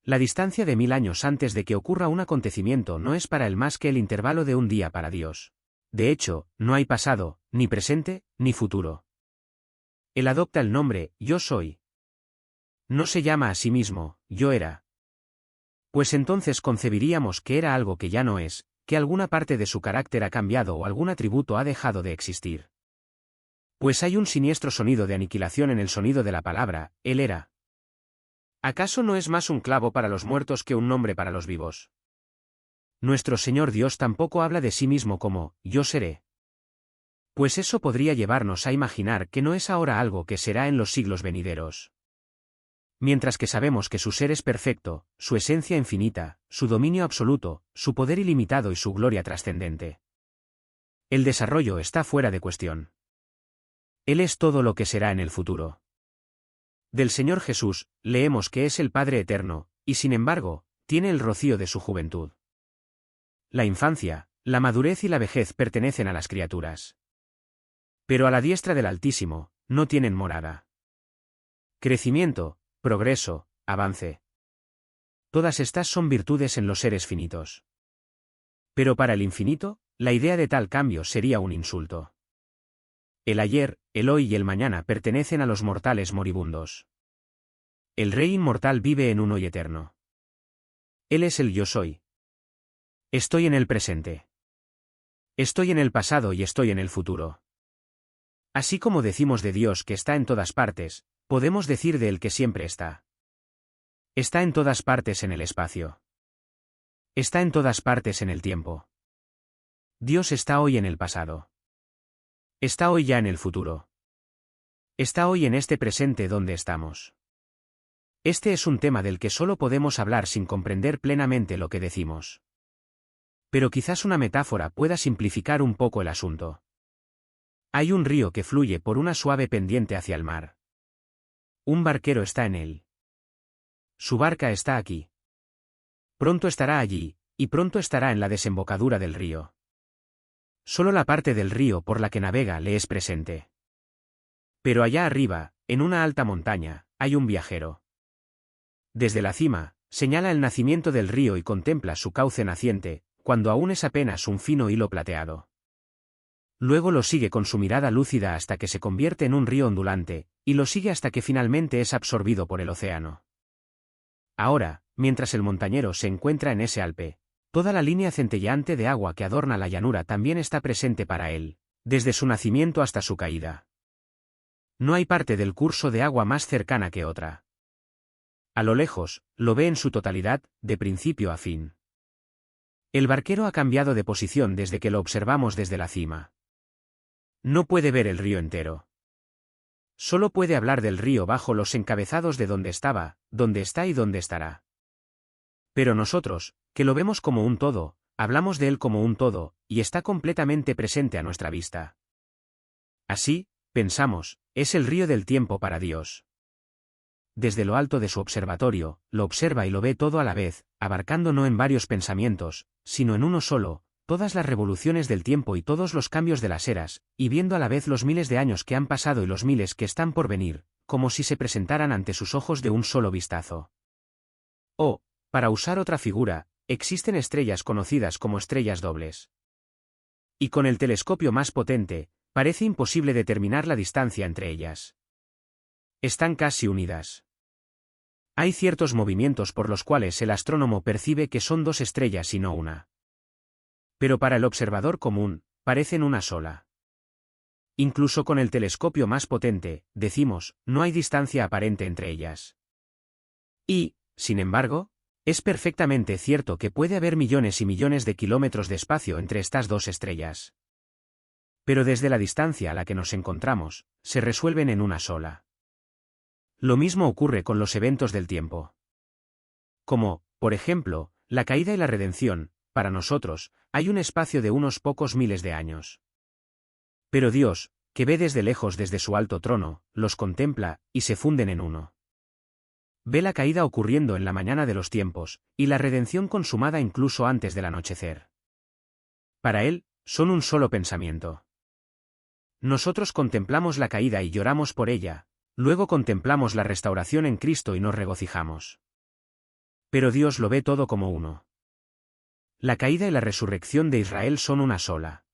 La distancia de 1000 años antes de que ocurra un acontecimiento no es para él más que el intervalo de un día para Dios. De hecho, no hay pasado, ni presente, ni futuro. Él adopta el nombre, yo soy. No se llama a sí mismo, yo era. Pues entonces concebiríamos que era algo que ya no es, que alguna parte de su carácter ha cambiado o algún atributo ha dejado de existir. Pues hay un siniestro sonido de aniquilación en el sonido de la palabra, él era. ¿Acaso no es más un clavo para los muertos que un nombre para los vivos? Nuestro Señor Dios tampoco habla de sí mismo como, yo seré. Pues eso podría llevarnos a imaginar que no es ahora algo que será en los siglos venideros. Mientras que sabemos que su ser es perfecto, su esencia infinita, su dominio absoluto, su poder ilimitado y su gloria trascendente. El desarrollo está fuera de cuestión. Él es todo lo que será en el futuro. Del Señor Jesús, leemos que es el Padre eterno, y sin embargo, tiene el rocío de su juventud. La infancia, la madurez y la vejez pertenecen a las criaturas. Pero a la diestra del Altísimo, no tienen morada. Crecimiento, progreso, avance. Todas estas son virtudes en los seres finitos. Pero para el infinito, la idea de tal cambio sería un insulto. El ayer, el hoy y el mañana pertenecen a los mortales moribundos. El Rey inmortal vive en un hoy eterno. Él es el yo soy. Estoy en el presente. Estoy en el pasado y estoy en el futuro. Así como decimos de Dios que está en todas partes, podemos decir de Él que siempre está. Está en todas partes en el espacio. Está en todas partes en el tiempo. Dios está hoy en el pasado. Está hoy ya en el futuro. Está hoy en este presente donde estamos. Este es un tema del que solo podemos hablar sin comprender plenamente lo que decimos. Pero quizás una metáfora pueda simplificar un poco el asunto. Hay un río que fluye por una suave pendiente hacia el mar. Un barquero está en él. Su barca está aquí. Pronto estará allí, y pronto estará en la desembocadura del río. Solo la parte del río por la que navega le es presente. Pero allá arriba, en una alta montaña, hay un viajero. Desde la cima, señala el nacimiento del río y contempla su cauce naciente, cuando aún es apenas un fino hilo plateado. Luego lo sigue con su mirada lúcida hasta que se convierte en un río ondulante, y lo sigue hasta que finalmente es absorbido por el océano. Ahora, mientras el montañero se encuentra en ese Alpe, toda la línea centelleante de agua que adorna la llanura también está presente para él, desde su nacimiento hasta su caída. No hay parte del curso de agua más cercana que otra. A lo lejos, lo ve en su totalidad, de principio a fin. El barquero ha cambiado de posición desde que lo observamos desde la cima. No puede ver el río entero. Solo puede hablar del río bajo los encabezados de dónde estaba, dónde está y dónde estará. Pero nosotros, que lo vemos como un todo, hablamos de él como un todo, y está completamente presente a nuestra vista. Así, pensamos, es el río del tiempo para Dios. Desde lo alto de su observatorio, lo observa y lo ve todo a la vez, abarcando no en varios pensamientos, sino en uno solo, todas las revoluciones del tiempo y todos los cambios de las eras, y viendo a la vez los miles de años que han pasado y los miles que están por venir, como si se presentaran ante sus ojos de un solo vistazo. O, para usar otra figura, existen estrellas conocidas como estrellas dobles. Y con el telescopio más potente, parece imposible determinar la distancia entre ellas. Están casi unidas. Hay ciertos movimientos por los cuales el astrónomo percibe que son dos estrellas y no una. Pero para el observador común, parecen una sola. Incluso con el telescopio más potente, decimos, no hay distancia aparente entre ellas. Y, sin embargo, es perfectamente cierto que puede haber millones y millones de kilómetros de espacio entre estas dos estrellas. Pero desde la distancia a la que nos encontramos, se resuelven en una sola. Lo mismo ocurre con los eventos del tiempo. Como, por ejemplo, la caída y la redención, para nosotros, hay un espacio de unos pocos miles de años. Pero Dios, que ve desde lejos desde su alto trono, los contempla, y se funden en uno. Ve la caída ocurriendo en la mañana de los tiempos, y la redención consumada incluso antes del anochecer. Para Él, son un solo pensamiento. Nosotros contemplamos la caída y lloramos por ella, luego contemplamos la restauración en Cristo y nos regocijamos. Pero Dios lo ve todo como uno. La caída y la resurrección de Israel son una sola.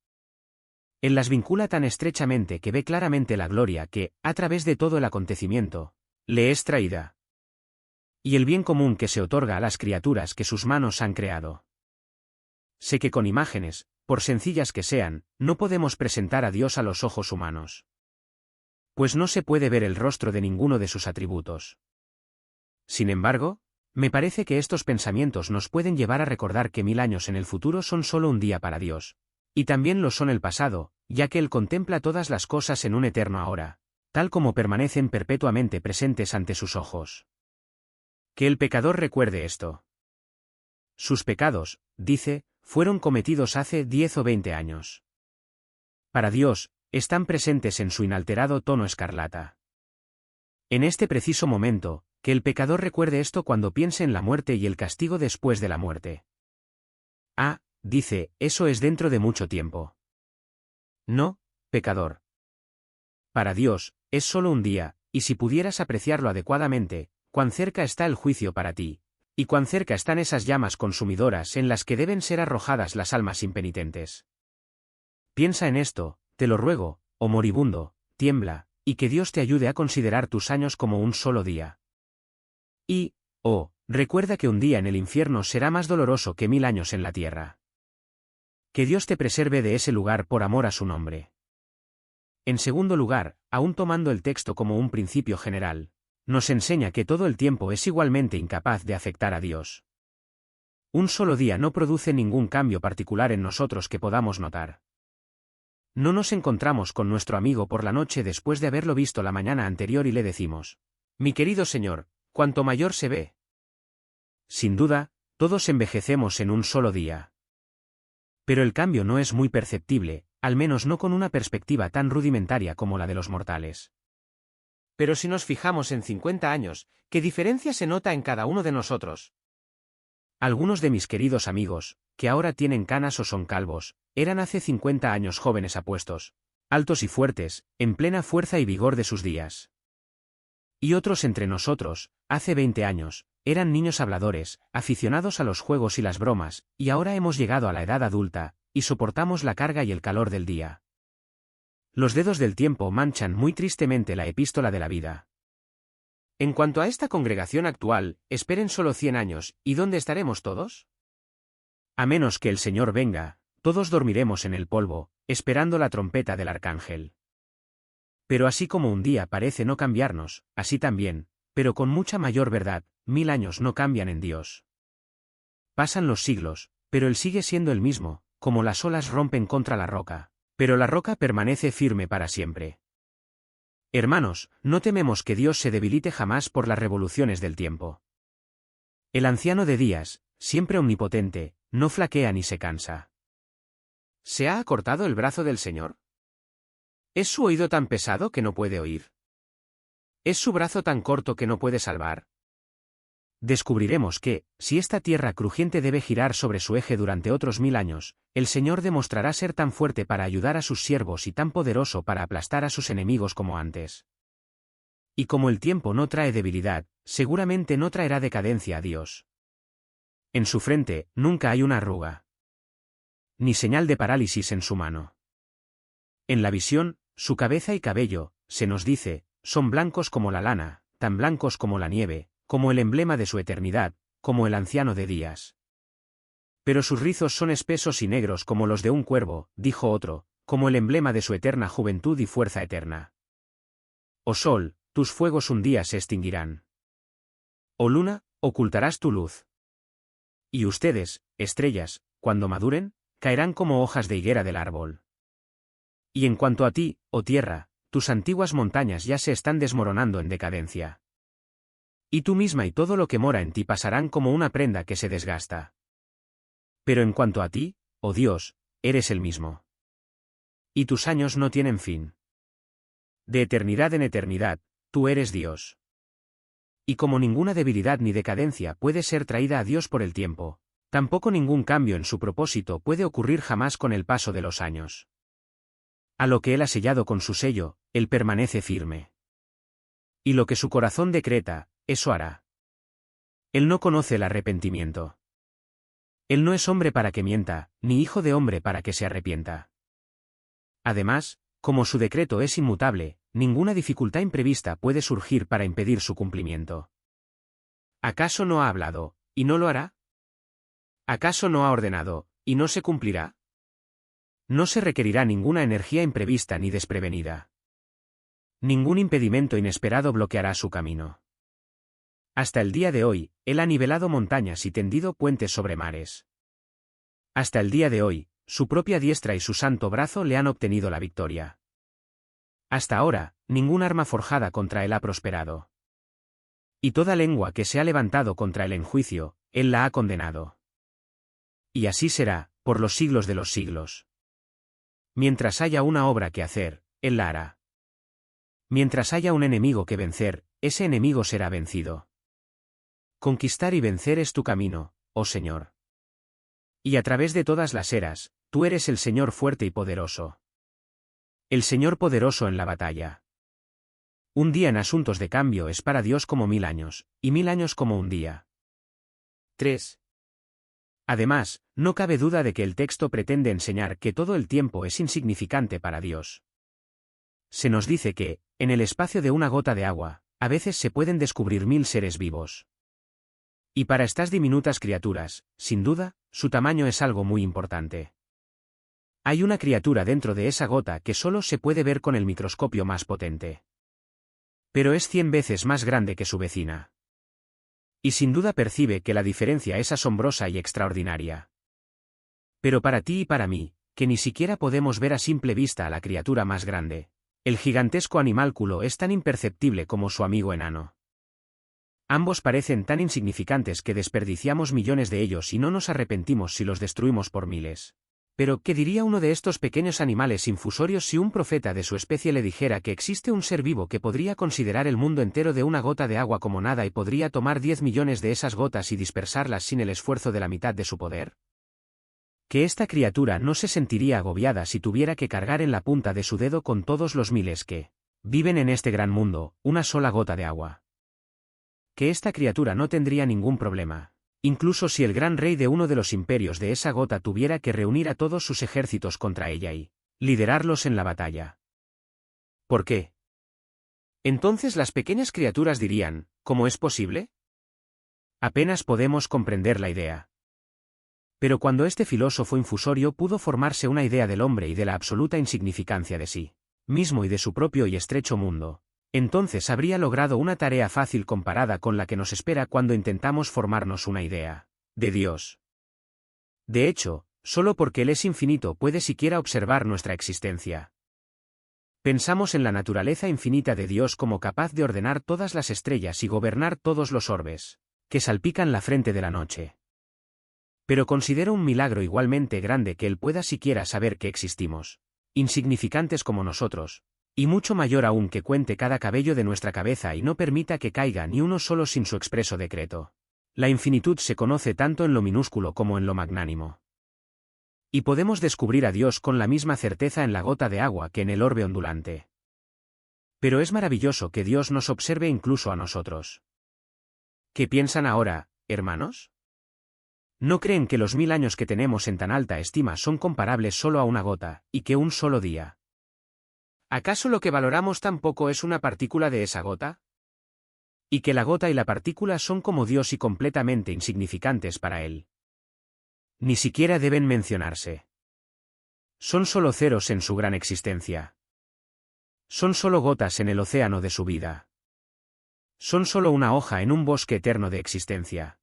Él las vincula tan estrechamente que ve claramente la gloria que, a través de todo el acontecimiento, le es traída. Y el bien común que se otorga a las criaturas que sus manos han creado. Sé que con imágenes, por sencillas que sean, no podemos presentar a Dios a los ojos humanos. Pues no se puede ver el rostro de ninguno de sus atributos. Sin embargo, me parece que estos pensamientos nos pueden llevar a recordar que 1000 años en el futuro son solo un día para Dios, y también lo son el pasado, ya que Él contempla todas las cosas en un eterno ahora, tal como permanecen perpetuamente presentes ante sus ojos. Que el pecador recuerde esto. Sus pecados, dice, fueron cometidos hace 10 o 20 años. Para Dios, están presentes en su inalterado tono escarlata. En este preciso momento, que el pecador recuerde esto cuando piense en la muerte y el castigo después de la muerte. Ah, dice, eso es dentro de mucho tiempo. No, pecador. Para Dios, es solo un día, y si pudieras apreciarlo adecuadamente, cuán cerca está el juicio para ti, y cuán cerca están esas llamas consumidoras en las que deben ser arrojadas las almas impenitentes. Piensa en esto, te lo ruego, oh moribundo, tiembla, y que Dios te ayude a considerar tus años como un solo día. Y, oh, recuerda que un día en el infierno será más doloroso que 1000 años en la tierra. Que Dios te preserve de ese lugar por amor a su nombre. En segundo lugar, aún tomando el texto como un principio general, nos enseña que todo el tiempo es igualmente incapaz de afectar a Dios. Un solo día no produce ningún cambio particular en nosotros que podamos notar. No nos encontramos con nuestro amigo por la noche después de haberlo visto la mañana anterior y le decimos: mi querido señor, cuanto mayor se ve. Sin duda, todos envejecemos en un solo día. Pero el cambio no es muy perceptible, al menos no con una perspectiva tan rudimentaria como la de los mortales. Pero si nos fijamos en 50 años, ¿qué diferencia se nota en cada uno de nosotros? Algunos de mis queridos amigos, que ahora tienen canas o son calvos, eran hace 50 años jóvenes apuestos, altos y fuertes, en plena fuerza y vigor de sus días. Y otros entre nosotros, hace 20 años, eran niños habladores, aficionados a los juegos y las bromas, y ahora hemos llegado a la edad adulta, y soportamos la carga y el calor del día. Los dedos del tiempo manchan muy tristemente la epístola de la vida. En cuanto a esta congregación actual, esperen solo 100 años, ¿y dónde estaremos todos? A menos que el Señor venga, todos dormiremos en el polvo, esperando la trompeta del arcángel. Pero así como un día parece no cambiarnos, así también, pero con mucha mayor verdad, 1000 años no cambian en Dios. Pasan los siglos, pero Él sigue siendo el mismo, como las olas rompen contra la roca, pero la roca permanece firme para siempre. Hermanos, no tememos que Dios se debilite jamás por las revoluciones del tiempo. El anciano de días, siempre omnipotente, no flaquea ni se cansa. ¿Se ha acortado el brazo del Señor? ¿Es su oído tan pesado que no puede oír? ¿Es su brazo tan corto que no puede salvar? Descubriremos que, si esta tierra crujiente debe girar sobre su eje durante otros 1000 años, el Señor demostrará ser tan fuerte para ayudar a sus siervos y tan poderoso para aplastar a sus enemigos como antes. Y como el tiempo no trae debilidad, seguramente no traerá decadencia a Dios. En su frente, nunca hay una arruga. Ni señal de parálisis en su mano. En la visión, su cabeza y cabello, se nos dice, son blancos como la lana, tan blancos como la nieve, como el emblema de su eternidad, como el anciano de días. Pero sus rizos son espesos y negros como los de un cuervo, dijo otro, como el emblema de su eterna juventud y fuerza eterna. Oh sol, tus fuegos un día se extinguirán. Oh luna, ocultarás tu luz. Y ustedes, estrellas, cuando maduren, caerán como hojas de higuera del árbol. Y en cuanto a ti, oh tierra, tus antiguas montañas ya se están desmoronando en decadencia. Y tú misma y todo lo que mora en ti pasarán como una prenda que se desgasta. Pero en cuanto a ti, oh Dios, eres el mismo. Y tus años no tienen fin. De eternidad en eternidad, tú eres Dios. Y como ninguna debilidad ni decadencia puede ser traída a Dios por el tiempo, tampoco ningún cambio en su propósito puede ocurrir jamás con el paso de los años. A lo que Él ha sellado con su sello, Él permanece firme. Y lo que su corazón decreta, eso hará. Él no conoce el arrepentimiento. Él no es hombre para que mienta, ni hijo de hombre para que se arrepienta. Además, como su decreto es inmutable, ninguna dificultad imprevista puede surgir para impedir su cumplimiento. ¿Acaso no ha hablado, y no lo hará? ¿Acaso no ha ordenado, y no se cumplirá? No se requerirá ninguna energía imprevista ni desprevenida. Ningún impedimento inesperado bloqueará su camino. Hasta el día de hoy, Él ha nivelado montañas y tendido puentes sobre mares. Hasta el día de hoy, su propia diestra y su santo brazo le han obtenido la victoria. Hasta ahora, ningún arma forjada contra Él ha prosperado. Y toda lengua que se ha levantado contra Él en juicio, Él la ha condenado. Y así será, por los siglos de los siglos. Mientras haya una obra que hacer, Él la hará. Mientras haya un enemigo que vencer, ese enemigo será vencido. Conquistar y vencer es tu camino, oh Señor. Y a través de todas las eras, tú eres el Señor fuerte y poderoso. El Señor poderoso en la batalla. Un día en asuntos de cambio es para Dios como 1000 años, y 1000 años como un día. 3. Además, no cabe duda de que el texto pretende enseñar que todo el tiempo es insignificante para Dios. Se nos dice que, en el espacio de una gota de agua, a veces se pueden descubrir 1000 seres vivos. Y para estas diminutas criaturas, sin duda, su tamaño es algo muy importante. Hay una criatura dentro de esa gota que solo se puede ver con el microscopio más potente. Pero es 100 veces más grande que su vecina. Y sin duda percibe que la diferencia es asombrosa y extraordinaria. Pero para ti y para mí, que ni siquiera podemos ver a simple vista a la criatura más grande, el gigantesco animálculo es tan imperceptible como su amigo enano. Ambos parecen tan insignificantes que desperdiciamos millones de ellos y no nos arrepentimos si los destruimos por miles. Pero, ¿qué diría uno de estos pequeños animales infusorios si un profeta de su especie le dijera que existe un ser vivo que podría considerar el mundo entero de una gota de agua como nada y podría tomar 10 millones de esas gotas y dispersarlas sin el esfuerzo de la mitad de su poder? Que esta criatura no se sentiría agobiada si tuviera que cargar en la punta de su dedo con todos los miles que viven en este gran mundo, una sola gota de agua. Que esta criatura no tendría ningún problema, incluso si el gran rey de uno de los imperios de esa gota tuviera que reunir a todos sus ejércitos contra ella y liderarlos en la batalla. ¿Por qué? Entonces las pequeñas criaturas dirían, ¿cómo es posible? Apenas podemos comprender la idea. Pero cuando este filósofo infusorio pudo formarse una idea del hombre y de la absoluta insignificancia de sí mismo y de su propio y estrecho mundo, entonces habría logrado una tarea fácil comparada con la que nos espera cuando intentamos formarnos una idea de Dios. De hecho, solo porque Él es infinito puede siquiera observar nuestra existencia. Pensamos en la naturaleza infinita de Dios como capaz de ordenar todas las estrellas y gobernar todos los orbes que salpican la frente de la noche. Pero considero un milagro igualmente grande que Él pueda siquiera saber que existimos. insignificantes como nosotros, y mucho mayor aún que cuente cada cabello de nuestra cabeza y no permita que caiga ni uno solo sin su expreso decreto. La infinitud se conoce tanto en lo minúsculo como en lo magnánimo. Y podemos descubrir a Dios con la misma certeza en la gota de agua que en el orbe ondulante. Pero es maravilloso que Dios nos observe incluso a nosotros. ¿Qué piensan ahora, hermanos? ¿No creen que los 1000 años que tenemos en tan alta estima son comparables solo a una gota, y que un solo día? ¿Acaso lo que valoramos tampoco es una partícula de esa gota? Y que la gota y la partícula son como Dios y completamente insignificantes para Él. Ni siquiera deben mencionarse. Son solo ceros en su gran existencia. Son solo gotas en el océano de su vida. Son solo una hoja en un bosque eterno de existencia.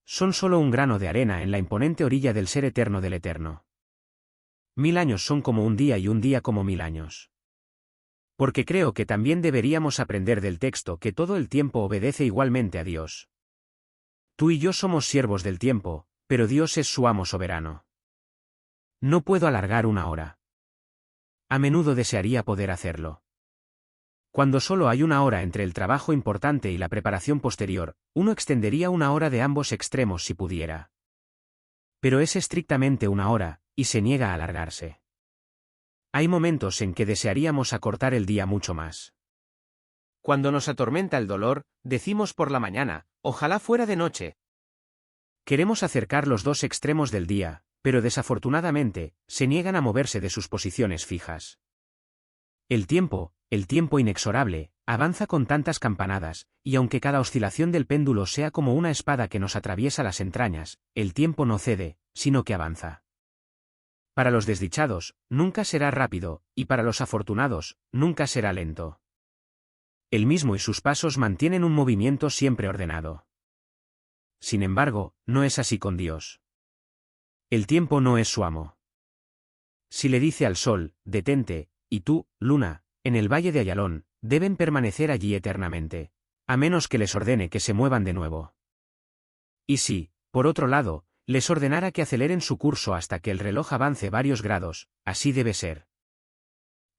Son solo un grano de arena en la imponente orilla del ser eterno del eterno. 1000 años son como un día y un día como 1000 años. Porque creo que también deberíamos aprender del texto que todo el tiempo obedece igualmente a Dios. Tú y yo somos siervos del tiempo, pero Dios es su amo soberano. No puedo alargar una hora. A menudo desearía poder hacerlo. Cuando solo hay una hora entre el trabajo importante y la preparación posterior, uno extendería una hora de ambos extremos si pudiera. Pero es estrictamente una hora, y se niega a alargarse. Hay momentos en que desearíamos acortar el día mucho más. Cuando nos atormenta el dolor, decimos por la mañana, ojalá fuera de noche. Queremos acercar los dos extremos del día, pero desafortunadamente, se niegan a moverse de sus posiciones fijas. El tiempo inexorable, avanza con tantas campanadas, y aunque cada oscilación del péndulo sea como una espada que nos atraviesa las entrañas, el tiempo no cede, sino que avanza. Para los desdichados, nunca será rápido, y para los afortunados, nunca será lento. Él mismo y sus pasos mantienen un movimiento siempre ordenado. Sin embargo, no es así con Dios. El tiempo no es su amo. Si le dice al sol, detente, y tú, luna, en el valle de Ayalón, deben permanecer allí eternamente, a menos que les ordene que se muevan de nuevo. Y si, por otro lado, les ordenara que aceleren su curso hasta que el reloj avance varios grados, así debe ser.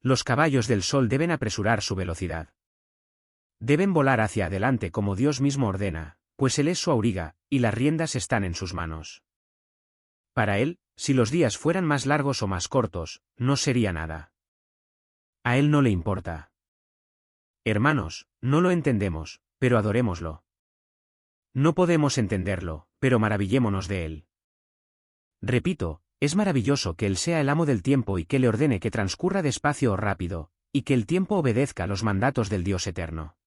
Los caballos del sol deben apresurar su velocidad. Deben volar hacia adelante como Dios mismo ordena, pues Él es su auriga, y las riendas están en sus manos. Para Él, si los días fueran más largos o más cortos, no sería nada. A Él no le importa. Hermanos, no lo entendemos, pero adorémoslo. No podemos entenderlo, pero maravillémonos de Él. Repito, es maravilloso que Él sea el amo del tiempo y que le ordene que transcurra despacio o rápido, y que el tiempo obedezca los mandatos del Dios eterno.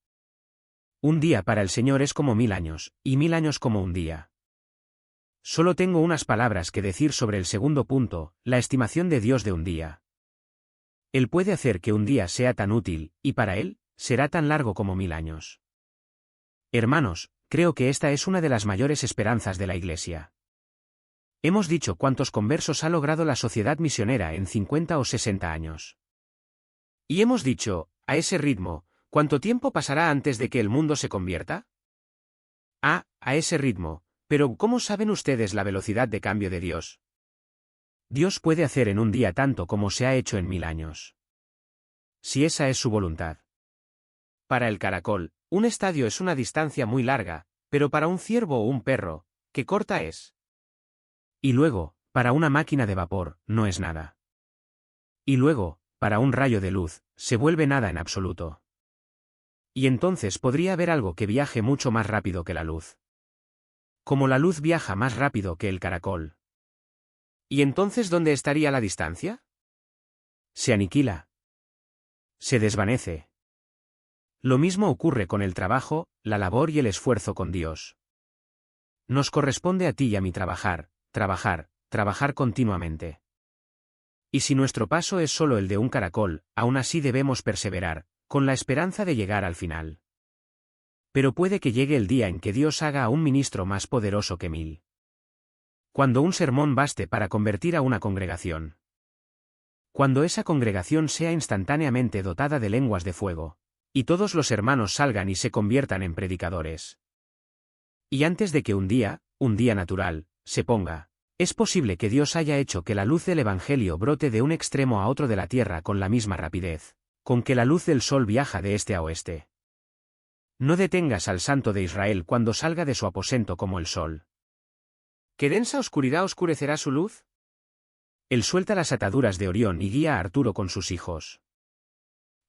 Un día para el Señor es como 1000 años, y 1000 años como un día. Solo tengo unas palabras que decir sobre el segundo punto, la estimación de Dios de un día. Él puede hacer que un día sea tan útil, y para Él, será tan largo como 1000 años. Hermanos, creo que esta es una de las mayores esperanzas de la Iglesia. Hemos dicho cuántos conversos ha logrado la sociedad misionera en 50 o 60 años. Y hemos dicho, a ese ritmo, ¿cuánto tiempo pasará antes de que el mundo se convierta? A ese ritmo, pero ¿cómo saben ustedes la velocidad de cambio de Dios? Dios puede hacer en un día tanto como se ha hecho en 1000 años. Si esa es su voluntad. Para el caracol, un estadio es una distancia muy larga, pero para un ciervo o un perro, ¿qué corta es? Y luego, para una máquina de vapor, no es nada. Y luego, para un rayo de luz, se vuelve nada en absoluto. Y entonces podría haber algo que viaje mucho más rápido que la luz. Como la luz viaja más rápido que el caracol. ¿Y entonces dónde estaría la distancia? Se aniquila. Se desvanece. Lo mismo ocurre con el trabajo, la labor y el esfuerzo con Dios. Nos corresponde a ti y a mí trabajar, trabajar continuamente. Y si nuestro paso es solo el de un caracol, aún así debemos perseverar, con la esperanza de llegar al final. Pero puede que llegue el día en que Dios haga a un ministro más poderoso que 1000. Cuando un sermón baste para convertir a una congregación. Cuando esa congregación sea instantáneamente dotada de lenguas de fuego, y todos los hermanos salgan y se conviertan en predicadores. Y antes de que un día natural, se ponga, Es posible que Dios haya hecho que la luz del Evangelio brote de un extremo a otro de la tierra con la misma rapidez, con que la luz del sol viaja de este a oeste. No detengas al Santo de Israel cuando salga de su aposento como el sol. ¿Qué densa oscuridad oscurecerá su luz? Él suelta las ataduras de Orión y guía a Arturo con sus hijos.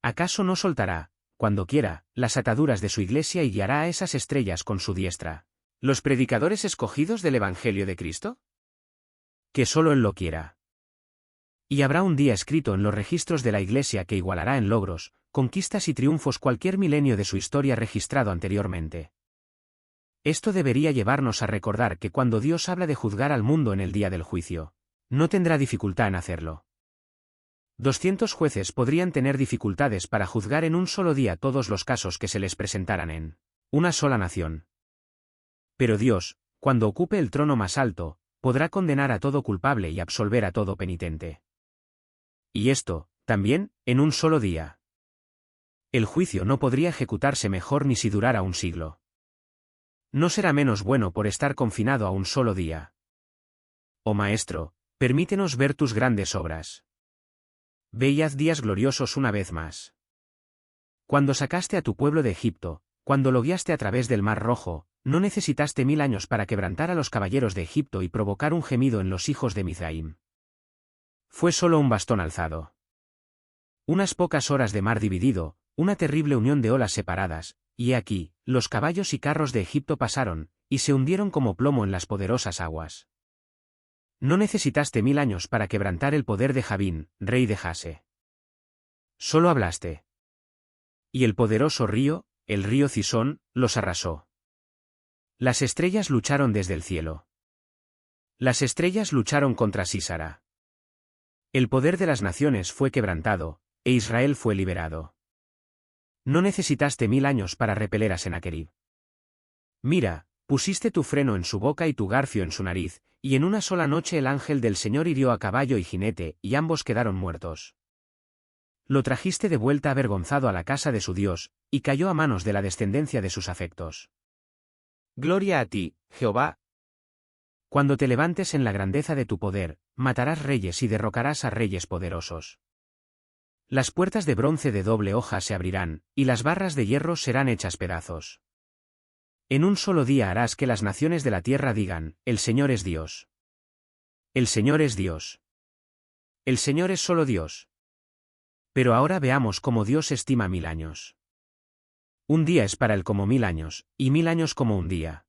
¿Acaso no soltará, cuando quiera, las ataduras de su iglesia y guiará a esas estrellas con su diestra? ¿Los predicadores escogidos del Evangelio de Cristo? Que solo Él lo quiera. Y habrá un día escrito en los registros de la iglesia que igualará en logros, conquistas y triunfos cualquier milenio de su historia registrado anteriormente. Esto debería llevarnos a recordar que cuando Dios habla de juzgar al mundo en el día del juicio, no tendrá dificultad en hacerlo. 200 jueces podrían tener dificultades para juzgar en un solo día todos los casos que se les presentaran en una sola nación. Pero Dios, cuando ocupe el trono más alto, podrá condenar a todo culpable y absolver a todo penitente. Y esto, también, en un solo día. El juicio no podría ejecutarse mejor ni si durara un siglo. No será menos bueno por estar confinado a un solo día. Oh Maestro, permítenos ver tus grandes obras. Ve y haz días gloriosos una vez más. Cuando sacaste a tu pueblo de Egipto, cuando lo guiaste a través del Mar Rojo, no necesitaste 1000 años para quebrantar a los caballeros de Egipto y provocar un gemido en los hijos de Mizraim. Fue solo un bastón alzado. Unas pocas horas de mar dividido, una terrible unión de olas separadas, y he aquí, los caballos y carros de Egipto pasaron, y se hundieron como plomo en las poderosas aguas. No necesitaste 1000 años para quebrantar el poder de Javín, rey de Jase. Solo hablaste. Y el poderoso río, el río Cisón, los arrasó. Las estrellas lucharon desde el cielo. Las estrellas lucharon contra Sísara. El poder de las naciones fue quebrantado, e Israel fue liberado. No necesitaste 1000 años para repeler a Sennacherib. Mira, pusiste tu freno en su boca y tu garfio en su nariz, y en una sola noche el ángel del Señor hirió a caballo y jinete, y ambos quedaron muertos. Lo trajiste de vuelta avergonzado a la casa de su Dios, y cayó a manos de la descendencia de sus afectos. Gloria a ti, Jehová. Cuando te levantes en la grandeza de tu poder, matarás reyes y derrocarás a reyes poderosos. Las puertas de bronce de doble hoja se abrirán, y las barras de hierro serán hechas pedazos. En un solo día harás que las naciones de la tierra digan, el Señor es Dios. El Señor es Dios. El Señor es solo Dios. Pero ahora veamos cómo Dios estima 1000 años. Un día es para él como 1000 años, y 1000 años como un día.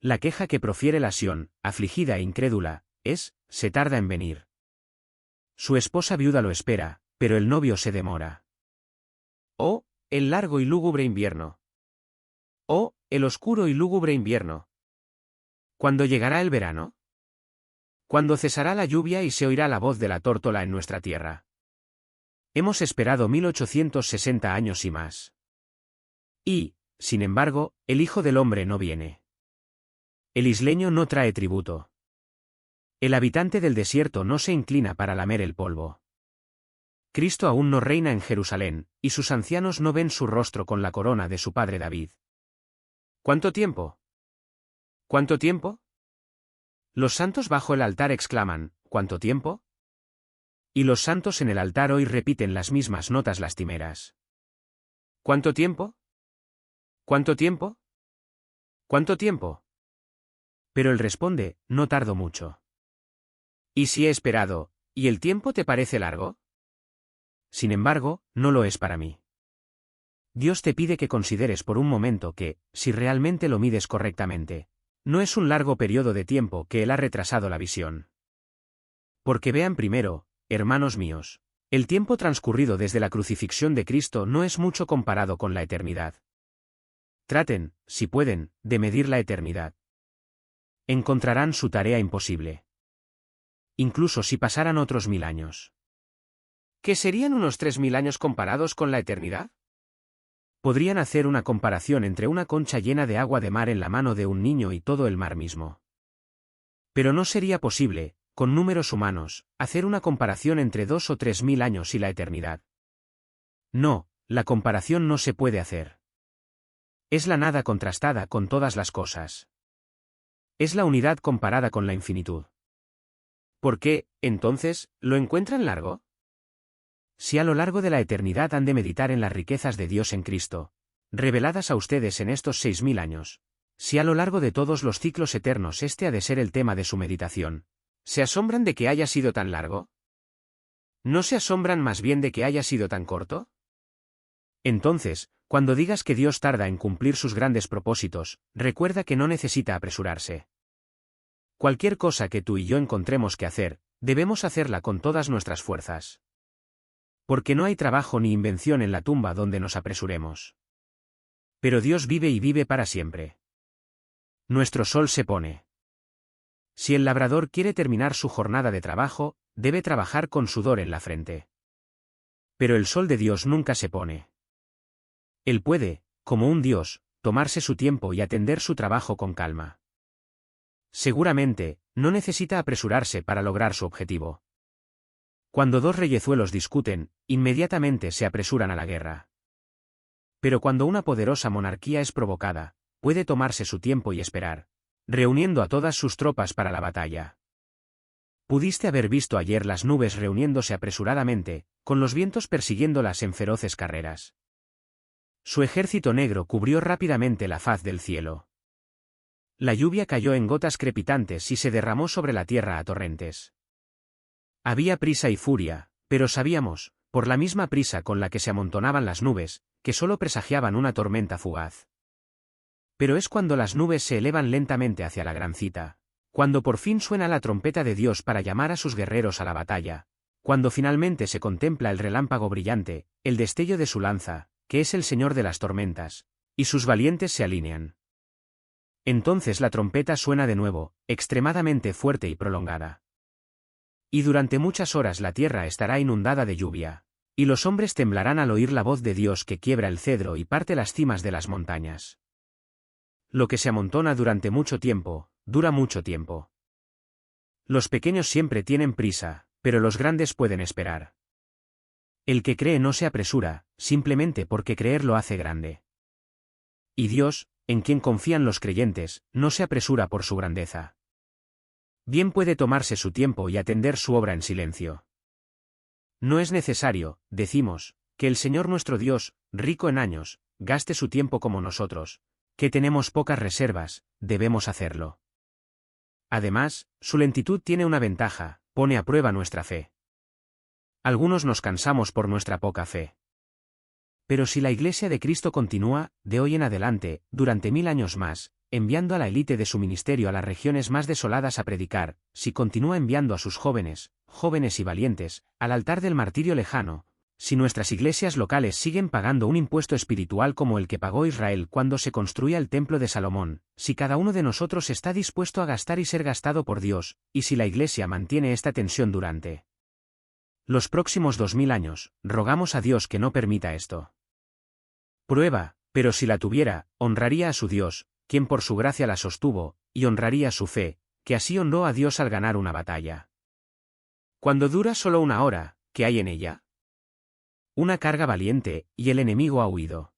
La queja que profiere la Sión, afligida e incrédula, es, se tarda en venir. Su esposa viuda lo espera, pero el novio se demora. Oh, el largo y lúgubre invierno. Oh, el oscuro y lúgubre invierno. ¿Cuándo llegará el verano? ¿Cuándo cesará la lluvia y se oirá la voz de la tórtola en nuestra tierra? Hemos esperado 1860 años y más. Y, sin embargo, el Hijo del Hombre no viene. El isleño no trae tributo. El habitante del desierto no se inclina para lamer el polvo. Cristo aún no reina en Jerusalén, y sus ancianos no ven su rostro con la corona de su padre David. ¿Cuánto tiempo? ¿Cuánto tiempo? Los santos bajo el altar exclaman, ¿cuánto tiempo? Y los santos en el altar hoy repiten las mismas notas lastimeras. ¿Cuánto tiempo? ¿Cuánto tiempo? ¿Cuánto tiempo? Pero él responde, no tardo mucho. ¿Y si he esperado, y el tiempo te parece largo? Sin embargo, no lo es para mí. Dios te pide que consideres por un momento que, si realmente lo mides correctamente, no es un largo periodo de tiempo que él ha retrasado la visión. Porque vean primero, hermanos míos, el tiempo transcurrido desde la crucifixión de Cristo no es mucho comparado con la eternidad. Traten, si pueden, de medir la eternidad. Encontrarán su tarea imposible. Incluso si pasaran otros 1000 años. ¿Qué serían unos 3000 años comparados con la eternidad? Podrían hacer una comparación entre una concha llena de agua de mar en la mano de un niño y todo el mar mismo. Pero no sería posible, con números humanos, hacer una comparación entre 2 o 3000 años y la eternidad. No, la comparación no se puede hacer. Es la nada contrastada con todas las cosas. Es la unidad comparada con la infinitud. ¿Por qué, entonces, lo encuentran largo? Si a lo largo de la eternidad han de meditar en las riquezas de Dios en Cristo, reveladas a ustedes en estos 6000 años, si a lo largo de todos los ciclos eternos este ha de ser el tema de su meditación, ¿se asombran de que haya sido tan largo? ¿No se asombran más bien de que haya sido tan corto? Entonces, cuando digas que Dios tarda en cumplir sus grandes propósitos, recuerda que no necesita apresurarse. Cualquier cosa que tú y yo encontremos que hacer, debemos hacerla con todas nuestras fuerzas. Porque no hay trabajo ni invención en la tumba donde nos apresuremos. Pero Dios vive y vive para siempre. Nuestro sol se pone. Si el labrador quiere terminar su jornada de trabajo, debe trabajar con sudor en la frente. Pero el sol de Dios nunca se pone. Él puede, como un Dios, tomarse su tiempo y atender su trabajo con calma. Seguramente, no necesita apresurarse para lograr su objetivo. Cuando dos reyezuelos discuten, inmediatamente se apresuran a la guerra. Pero cuando una poderosa monarquía es provocada, puede tomarse su tiempo y esperar, reuniendo a todas sus tropas para la batalla. Pudiste haber visto ayer las nubes reuniéndose apresuradamente, con los vientos persiguiéndolas en feroces carreras. Su ejército negro cubrió rápidamente la faz del cielo. La lluvia cayó en gotas crepitantes y se derramó sobre la tierra a torrentes. Había prisa y furia, pero sabíamos, por la misma prisa con la que se amontonaban las nubes, que solo presagiaban una tormenta fugaz. Pero es cuando las nubes se elevan lentamente hacia la gran cita, cuando por fin suena la trompeta de Dios para llamar a sus guerreros a la batalla, cuando finalmente se contempla el relámpago brillante, el destello de su lanza, que es el Señor de las tormentas, y sus valientes se alinean. Entonces la trompeta suena de nuevo, extremadamente fuerte y prolongada. Y durante muchas horas la tierra estará inundada de lluvia, y los hombres temblarán al oír la voz de Dios que quiebra el cedro y parte las cimas de las montañas. Lo que se amontona durante mucho tiempo, dura mucho tiempo. Los pequeños siempre tienen prisa, pero los grandes pueden esperar. El que cree no se apresura, simplemente porque creer lo hace grande. Y Dios, en quien confían los creyentes, no se apresura por su grandeza. Bien puede tomarse su tiempo y atender su obra en silencio. No es necesario, decimos, que el Señor nuestro Dios, rico en años, gaste su tiempo como nosotros, que tenemos pocas reservas, debemos hacerlo. Además, su lentitud tiene una ventaja, pone a prueba nuestra fe. Algunos nos cansamos por nuestra poca fe. Pero si la Iglesia de Cristo continúa, de hoy en adelante, durante 1000 años más, enviando a la élite de su ministerio a las regiones más desoladas a predicar, si continúa enviando a sus jóvenes y valientes, al altar del martirio lejano, si nuestras iglesias locales siguen pagando un impuesto espiritual como el que pagó Israel cuando se construía el templo de Salomón, si cada uno de nosotros está dispuesto a gastar y ser gastado por Dios, y si la Iglesia mantiene esta tensión durante los próximos 2000 años, rogamos a Dios que no permita esto. Prueba, pero si la tuviera, honraría a su Dios, quien por su gracia la sostuvo, y honraría su fe, que así honró a Dios al ganar una batalla. Cuando dura solo una hora, ¿qué hay en ella? Una carga valiente, y el enemigo ha huido.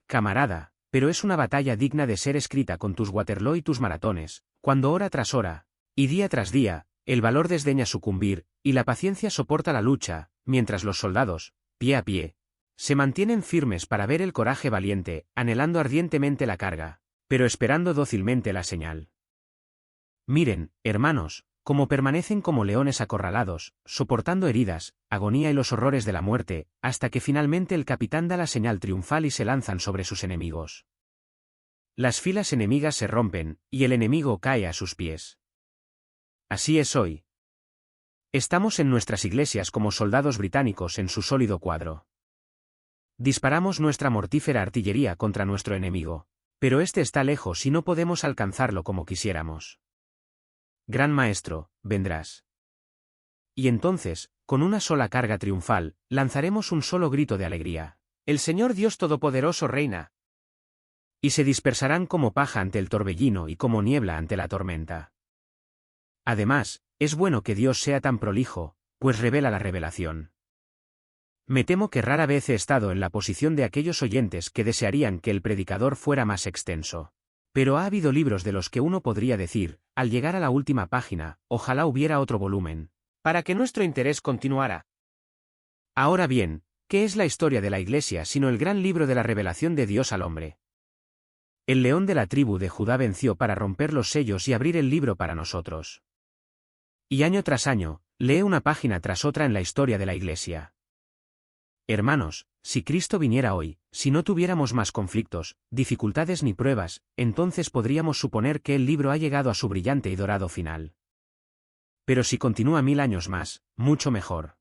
Camarada, pero es una batalla digna de ser escrita con tus Waterloo y tus maratones, cuando hora tras hora, y día tras día, el valor desdeña sucumbir, y la paciencia soporta la lucha, mientras los soldados, pie a pie, se mantienen firmes para ver el coraje valiente, anhelando ardientemente la carga, pero esperando dócilmente la señal. Miren, hermanos, cómo permanecen como leones acorralados, soportando heridas, agonía y los horrores de la muerte, hasta que finalmente el capitán da la señal triunfal y se lanzan sobre sus enemigos. Las filas enemigas se rompen, y el enemigo cae a sus pies. Así es hoy. Estamos en nuestras iglesias como soldados británicos en su sólido cuadro. Disparamos nuestra mortífera artillería contra nuestro enemigo, pero este está lejos y no podemos alcanzarlo como quisiéramos. Gran Maestro, vendrás. Y entonces, con una sola carga triunfal, lanzaremos un solo grito de alegría. El Señor Dios Todopoderoso reina. Y se dispersarán como paja ante el torbellino y como niebla ante la tormenta. Además, es bueno que Dios sea tan prolijo, pues revela la revelación. Me temo que rara vez he estado en la posición de aquellos oyentes que desearían que el predicador fuera más extenso. Pero ha habido libros de los que uno podría decir, al llegar a la última página, ojalá hubiera otro volumen, para que nuestro interés continuara. Ahora bien, ¿qué es la historia de la Iglesia sino el gran libro de la revelación de Dios al hombre? El león de la tribu de Judá venció para romper los sellos y abrir el libro para nosotros. Y año tras año, lee una página tras otra en la historia de la Iglesia. Hermanos, si Cristo viniera hoy, si no tuviéramos más conflictos, dificultades ni pruebas, entonces podríamos suponer que el libro ha llegado a su brillante y dorado final. Pero si continúa 1000 años más, mucho mejor.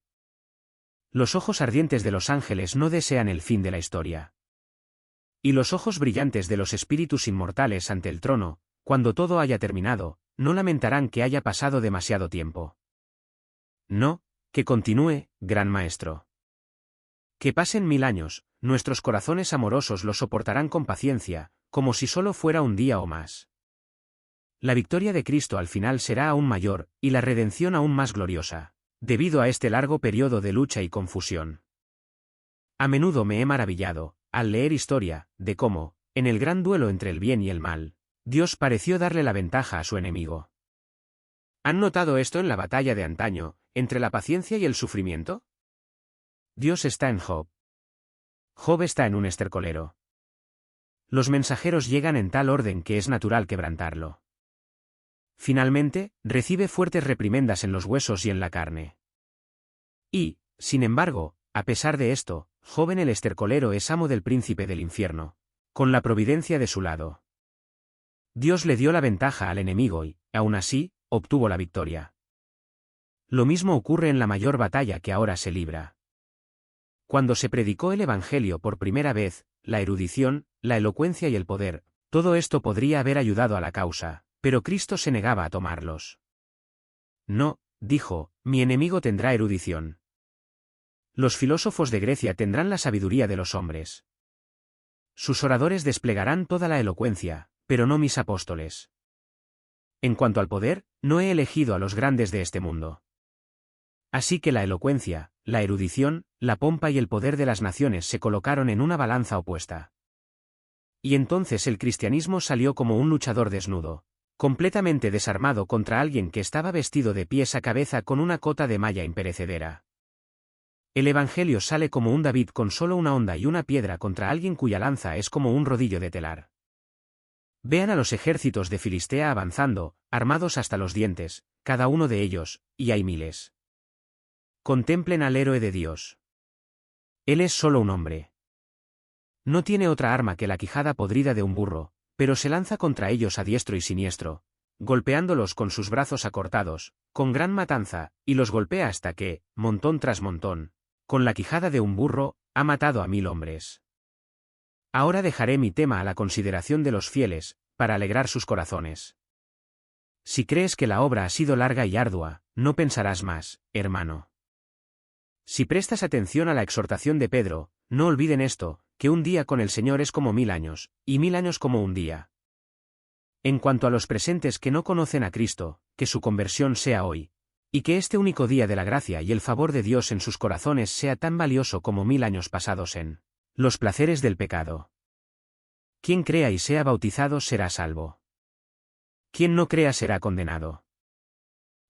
Los ojos ardientes de los ángeles no desean el fin de la historia. Y los ojos brillantes de los espíritus inmortales ante el trono, cuando todo haya terminado, no lamentarán que haya pasado demasiado tiempo. No, que continúe, gran maestro. Que pasen 1000 años, nuestros corazones amorosos lo soportarán con paciencia, como si solo fuera un día o más. La victoria de Cristo al final será aún mayor, y la redención aún más gloriosa, debido a este largo periodo de lucha y confusión. A menudo me he maravillado, al leer historia, de cómo, en el gran duelo entre el bien y el mal, Dios pareció darle la ventaja a su enemigo. ¿Han notado esto en la batalla de antaño, entre la paciencia y el sufrimiento? Dios está en Job. Job está en un estercolero. Los mensajeros llegan en tal orden que es natural quebrantarlo. Finalmente, recibe fuertes reprimendas en los huesos y en la carne. Y, sin embargo, a pesar de esto, Job en el estercolero es amo del príncipe del infierno, con la providencia de su lado. Dios le dio la ventaja al enemigo y, aun así, obtuvo la victoria. Lo mismo ocurre en la mayor batalla que ahora se libra. Cuando se predicó el Evangelio por primera vez, la erudición, la elocuencia y el poder, todo esto podría haber ayudado a la causa, pero Cristo se negaba a tomarlos. No, dijo, mi enemigo tendrá erudición. Los filósofos de Grecia tendrán la sabiduría de los hombres. Sus oradores desplegarán toda la elocuencia, pero no mis apóstoles. En cuanto al poder, no he elegido a los grandes de este mundo. Así que la elocuencia, la erudición, la pompa y el poder de las naciones se colocaron en una balanza opuesta. Y entonces el cristianismo salió como un luchador desnudo, completamente desarmado contra alguien que estaba vestido de pies a cabeza con una cota de malla imperecedera. El Evangelio sale como un David con solo una honda y una piedra contra alguien cuya lanza es como un rodillo de telar. Vean a los ejércitos de Filistea avanzando, armados hasta los dientes, cada uno de ellos, y hay miles. Contemplen al héroe de Dios. Él es solo un hombre. No tiene otra arma que la quijada podrida de un burro, pero se lanza contra ellos a diestro y siniestro, golpeándolos con sus brazos acortados, con gran matanza, y los golpea hasta que, montón tras montón, con la quijada de un burro, ha matado a 1000 hombres. Ahora dejaré mi tema a la consideración de los fieles, para alegrar sus corazones. Si crees que la obra ha sido larga y ardua, no pensarás más, hermano. Si prestas atención a la exhortación de Pedro, no olviden esto, que un día con el Señor es como 1000 años, y 1000 años como un día. En cuanto a los presentes que no conocen a Cristo, que su conversión sea hoy, y que este único día de la gracia y el favor de Dios en sus corazones sea tan valioso como 1000 años pasados en los placeres del pecado. Quien crea y sea bautizado será salvo. Quien no crea será condenado.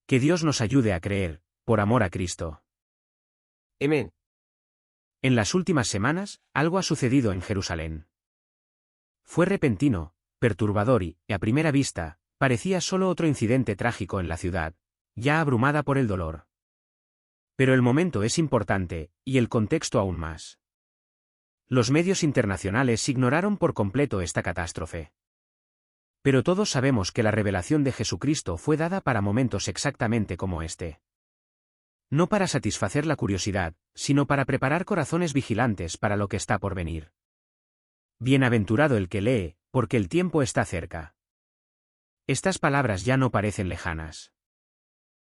Que Dios nos ayude a creer, por amor a Cristo. Amén. En las últimas semanas, algo ha sucedido en Jerusalén. Fue repentino, perturbador y, a primera vista, parecía solo otro incidente trágico en la ciudad, ya abrumada por el dolor. Pero el momento es importante, y el contexto aún más. Los medios internacionales ignoraron por completo esta catástrofe. Pero todos sabemos que la revelación de Jesucristo fue dada para momentos exactamente como este. No para satisfacer la curiosidad, sino para preparar corazones vigilantes para lo que está por venir. Bienaventurado el que lee, porque el tiempo está cerca. Estas palabras ya no parecen lejanas.